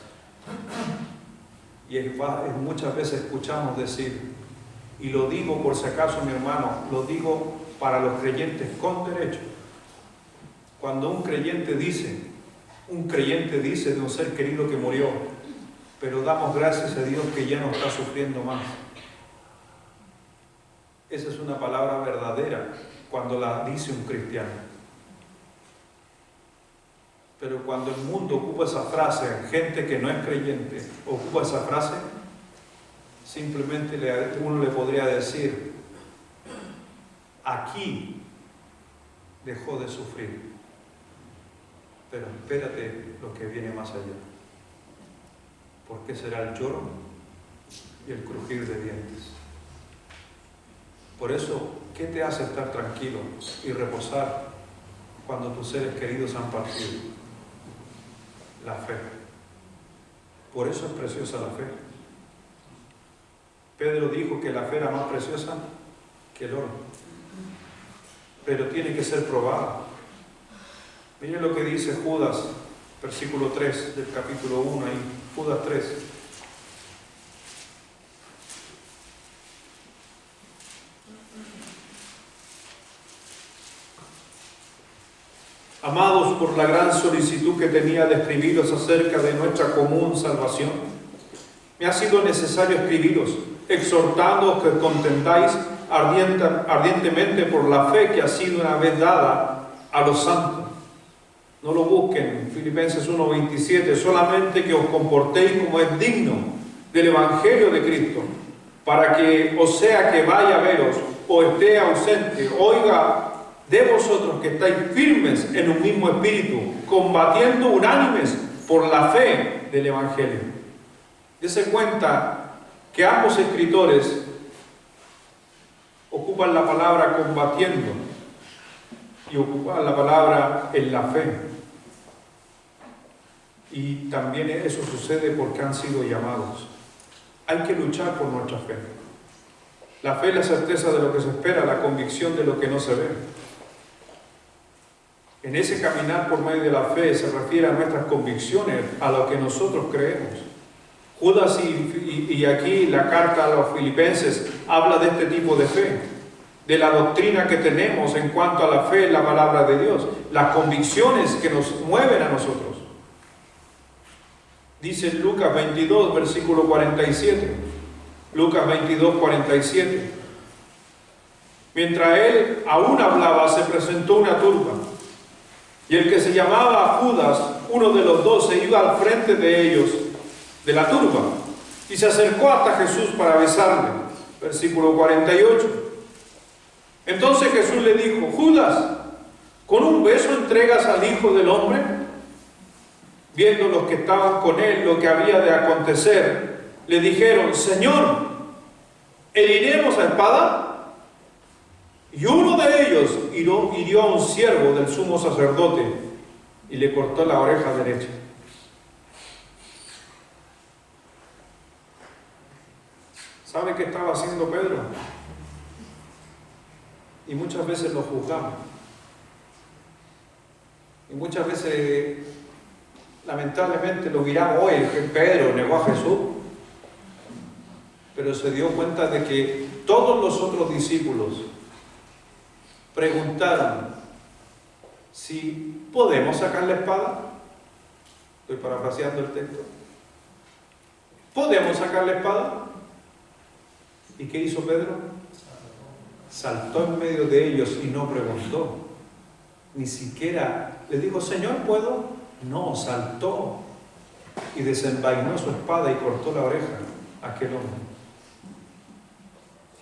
Y muchas veces escuchamos decir, y lo digo por si acaso, mi hermano, lo digo para los creyentes con derecho. Cuando un creyente dice de un ser querido que murió, pero damos gracias a Dios que ya no está sufriendo más. Esa es una palabra verdadera cuando la dice un cristiano. Pero cuando el mundo ocupa esa frase, gente que no es creyente ocupa esa frase, simplemente uno le podría decir, aquí dejó de sufrir, pero espérate lo que viene más allá, porque será el lloro y el crujir de dientes. Por eso, ¿qué te hace estar tranquilo y reposar cuando tus seres queridos han partido? La fe. Por eso es preciosa la fe. Pedro dijo que la fe era más preciosa que el oro, pero tiene que ser probada. Miren lo que dice Judas, versículo 3 del capítulo 1, ahí, Judas 3. Amados, por la gran solicitud que tenía de escribiros acerca de nuestra común salvación, me ha sido necesario escribiros, exhortándoos que contentáis ardientemente por la fe que ha sido una vez dada a los santos. No lo busquen, Filipenses 1:27, solamente que os comportéis como es digno del Evangelio de Cristo, para que, o sea que vaya a veros o esté ausente, oiga de vosotros que estáis firmes en un mismo espíritu, combatiendo unánimes por la fe del Evangelio. Dese cuenta que ambos escritores ocupan la palabra combatiendo y ocupan la palabra en la fe. Y también eso sucede porque han sido llamados. Hay que luchar por nuestra fe. La fe es la certeza de lo que se espera, la convicción de lo que no se ve. En ese caminar por medio de la fe se refiere a nuestras convicciones, a lo que nosotros creemos. Judas y aquí la carta a los filipenses habla de este tipo de fe, de la doctrina que tenemos en cuanto a la fe en la palabra de Dios, las convicciones que nos mueven a nosotros. Dice Lucas 22, versículo 47. Lucas 22, 47. Mientras él aún hablaba, se presentó una turba. Y el que se llamaba Judas, uno de los 12, iba al frente de ellos, de la turba, y se acercó hasta Jesús para besarle. Versículo 48. Entonces Jesús le dijo: Judas, ¿con un beso entregas al Hijo del Hombre? Viendo los que estaban con él lo que había de acontecer, le dijeron: Señor, ¿heriremos a espada? Y uno de ellos hirió a un siervo del sumo sacerdote y le cortó la oreja derecha. ¿Sabe qué estaba haciendo Pedro? Y muchas veces lo juzgamos. Y muchas veces, lamentablemente, lo miramos hoy, que Pedro negó a Jesús. Pero se dio cuenta de que todos los otros discípulos preguntaron si podemos sacar la espada. Estoy parafraseando el texto. ¿Podemos sacar la espada? ¿Y qué hizo Pedro? Saltó en medio de ellos y no preguntó. Ni siquiera le dijo: Señor, ¿puedo? No, saltó y desenvainó su espada y cortó la oreja a aquel hombre.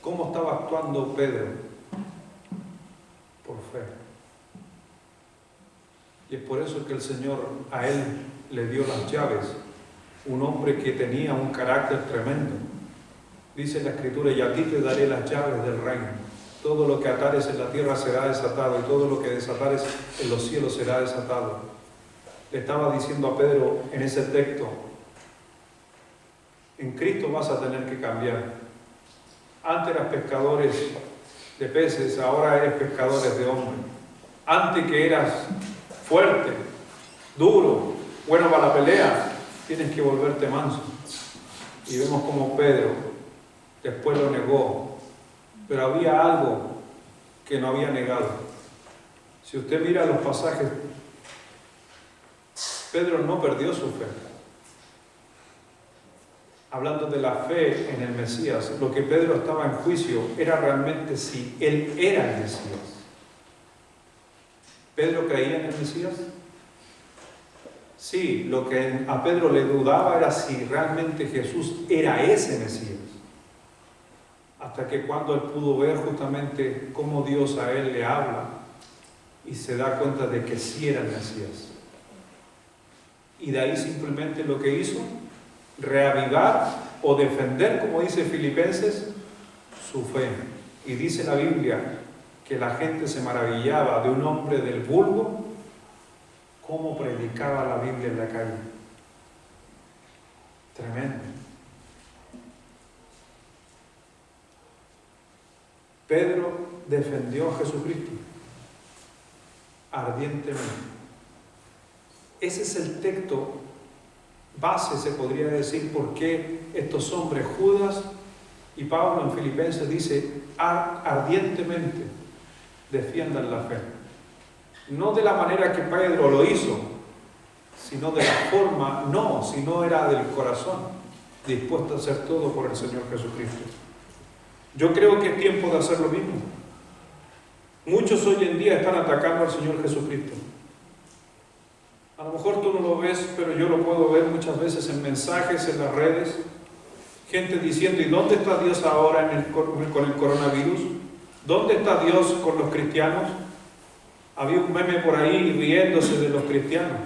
¿Cómo estaba actuando Pedro? Por fe. Y es por eso que el Señor a él le dio las llaves. Un hombre que tenía un carácter tremendo. Dice la Escritura: y a ti te daré las llaves del reino. Todo lo que atares en la tierra será desatado, y todo lo que desatares en los cielos será desatado. Le estaba diciendo a Pedro en ese texto: en Cristo vas a tener que cambiar. Antes eras pescadores de peces, ahora eres pescadores de hombres. Antes que eras fuerte, duro, bueno para la pelea, tienes que volverte manso. Y vemos como Pedro después lo negó, pero había algo que no había negado. Si usted mira los pasajes, Pedro no perdió su fe. Hablando de la fe en el Mesías, lo que Pedro estaba en juicio era realmente si él era el Mesías. ¿Pedro creía en el Mesías? Sí, lo que a Pedro le dudaba era si realmente Jesús era ese Mesías. Hasta que cuando él pudo ver justamente cómo Dios a él le habla y se da cuenta de que sí era el Mesías. Y de ahí simplemente lo que hizo, reavivar o defender, como dice Filipenses, su fe. Y dice la Biblia que la gente se maravillaba de un hombre del vulgo, cómo predicaba la Biblia en la calle. Tremendo. Pedro defendió a Jesucristo ardientemente. Ese es el texto base, se podría decir, por qué estos hombres, Judas y Pablo en Filipenses, dice ardientemente defiendan la fe. No de la manera que Pedro lo hizo, sino de la forma, sino era del corazón, dispuesto a hacer todo por el Señor Jesucristo. Yo creo que es tiempo de hacer lo mismo. Muchos hoy en día están atacando al Señor Jesucristo. A lo mejor tú no lo ves, pero yo lo puedo ver muchas veces en mensajes, en las redes. Gente diciendo: ¿y dónde está Dios ahora con el coronavirus? ¿Dónde está Dios con los cristianos? Había un meme por ahí riéndose de los cristianos.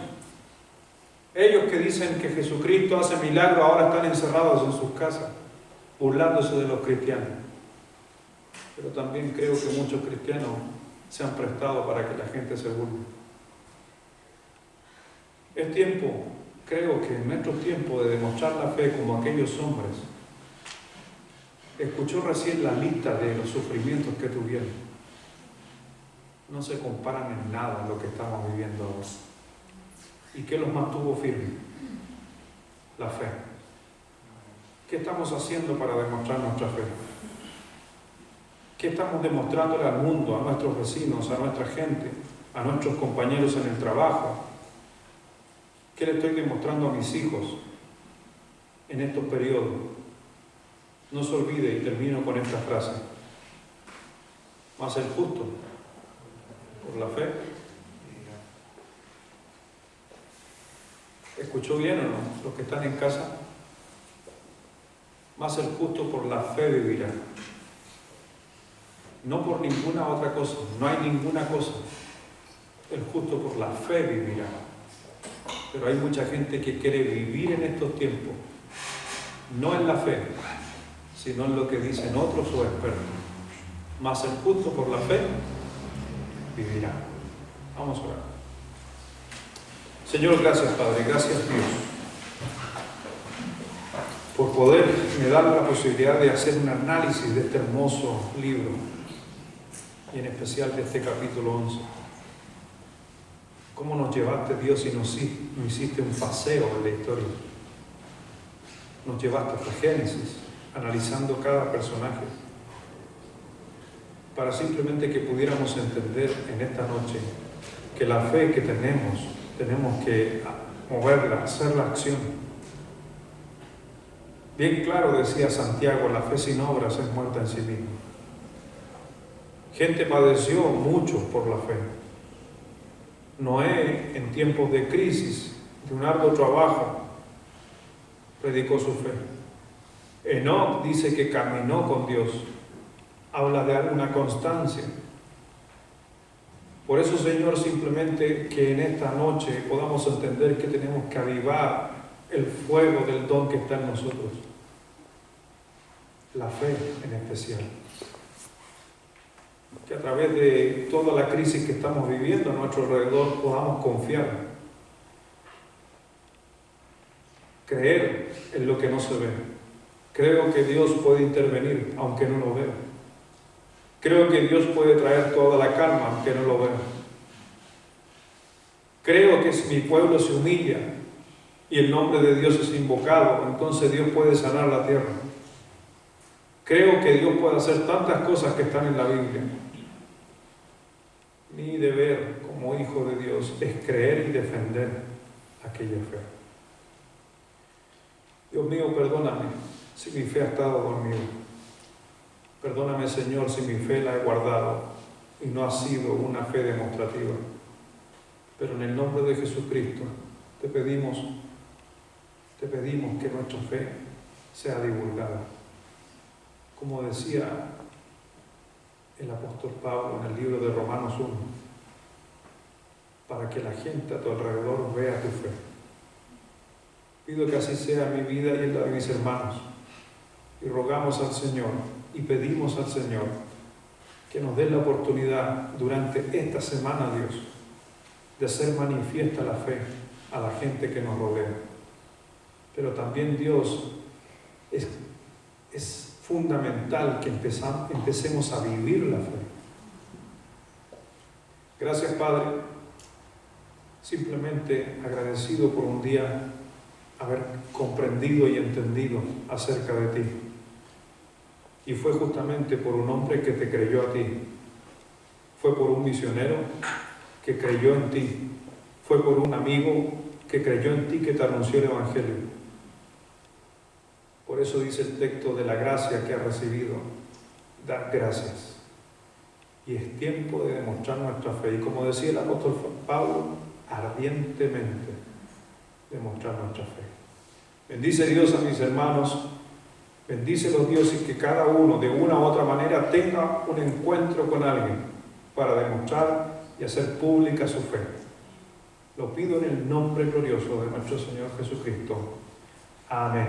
Ellos que dicen que Jesucristo hace milagros ahora están encerrados en sus casas, burlándose de los cristianos. Pero también creo que muchos cristianos se han prestado para que la gente se burle. Es tiempo, creo que en nuestro tiempo, de demostrar la fe como aquellos hombres. Escuchó recién la lista de los sufrimientos que tuvieron. no se comparan en nada a lo que estamos viviendo ahora. ¿Y qué los mantuvo firmes? La fe. ¿Qué estamos haciendo para demostrar nuestra fe? ¿Qué estamos demostrándole al mundo, a nuestros vecinos, a nuestra gente, a nuestros compañeros en el trabajo? ¿Qué le estoy demostrando a mis hijos en estos periodos? No se olvide, y termino con esta frase: mas el justo, por la fe. ¿Escuchó bien o no? Los que están en casa. Mas el justo por la fe vivirá. No por ninguna otra cosa, no hay ninguna cosa. El justo por la fe vivirá. Pero hay mucha gente que quiere vivir en estos tiempos, no en la fe, sino en lo que dicen otros o expertos. Mas el justo por la fe vivirá. Vamos a orar. Señor, gracias Padre, gracias Dios, por poderme dar la posibilidad de hacer un análisis de este hermoso libro, y en especial de este capítulo 11. ¿Cómo nos llevaste, Dios, y nos hiciste un paseo en la historia? Nos llevaste hasta Génesis, analizando cada personaje, para simplemente que pudiéramos entender en esta noche que la fe que tenemos que moverla, hacer la acción. Bien claro decía Santiago, la fe sin obras es muerta en sí misma. Gente padeció mucho por la fe. Noé, en tiempos de crisis, de un arduo trabajo, predicó su fe. Enoc dice que caminó con Dios. Habla de alguna constancia. Por eso, Señor, simplemente que en esta noche podamos entender que tenemos que avivar el fuego del don que está en nosotros. La fe en especial. Que a través de toda la crisis que estamos viviendo a nuestro alrededor podamos confiar. Creer en lo que no se ve. Creo que Dios puede intervenir aunque no lo vea. Creo que Dios puede traer toda la calma aunque no lo vea. Creo que si mi pueblo se humilla y el nombre de Dios es invocado, entonces Dios puede sanar la tierra. Creo que Dios puede hacer tantas cosas que están en la Biblia. Mi deber como hijo de Dios es creer y defender aquella fe. Dios mío, perdóname si mi fe ha estado dormida. Perdóname, Señor, si mi fe la he guardado y no ha sido una fe demostrativa. Pero en el nombre de Jesucristo te pedimos que nuestra fe sea divulgada. Como decía el apóstol Pablo en el libro de Romanos 1, para que la gente a tu alrededor vea tu fe. Pido que así sea mi vida y la de mis hermanos. Y rogamos al Señor y pedimos al Señor que nos dé la oportunidad durante esta semana, Dios, de hacer manifiesta la fe a la gente que nos rodea. Pero también, Dios, es fundamental que empecemos a vivir la fe. Gracias, Padre, simplemente agradecido por un día haber comprendido y entendido acerca de ti. Y fue justamente por un hombre que te creyó a ti. Fue por un misionero que creyó en ti. Fue por un amigo que creyó en ti, que te anunció el Evangelio. Por eso dice el texto de la gracia que has recibido. Dar gracias. Y es tiempo de demostrar nuestra fe. Y como decía el apóstol Pablo, ardientemente demostrar nuestra fe. Bendice Dios a mis hermanos. Bendícelos, Dios, y que cada uno de una u otra manera tenga un encuentro con alguien para demostrar y hacer pública su fe. Lo pido en el nombre glorioso de nuestro Señor Jesucristo. Amén.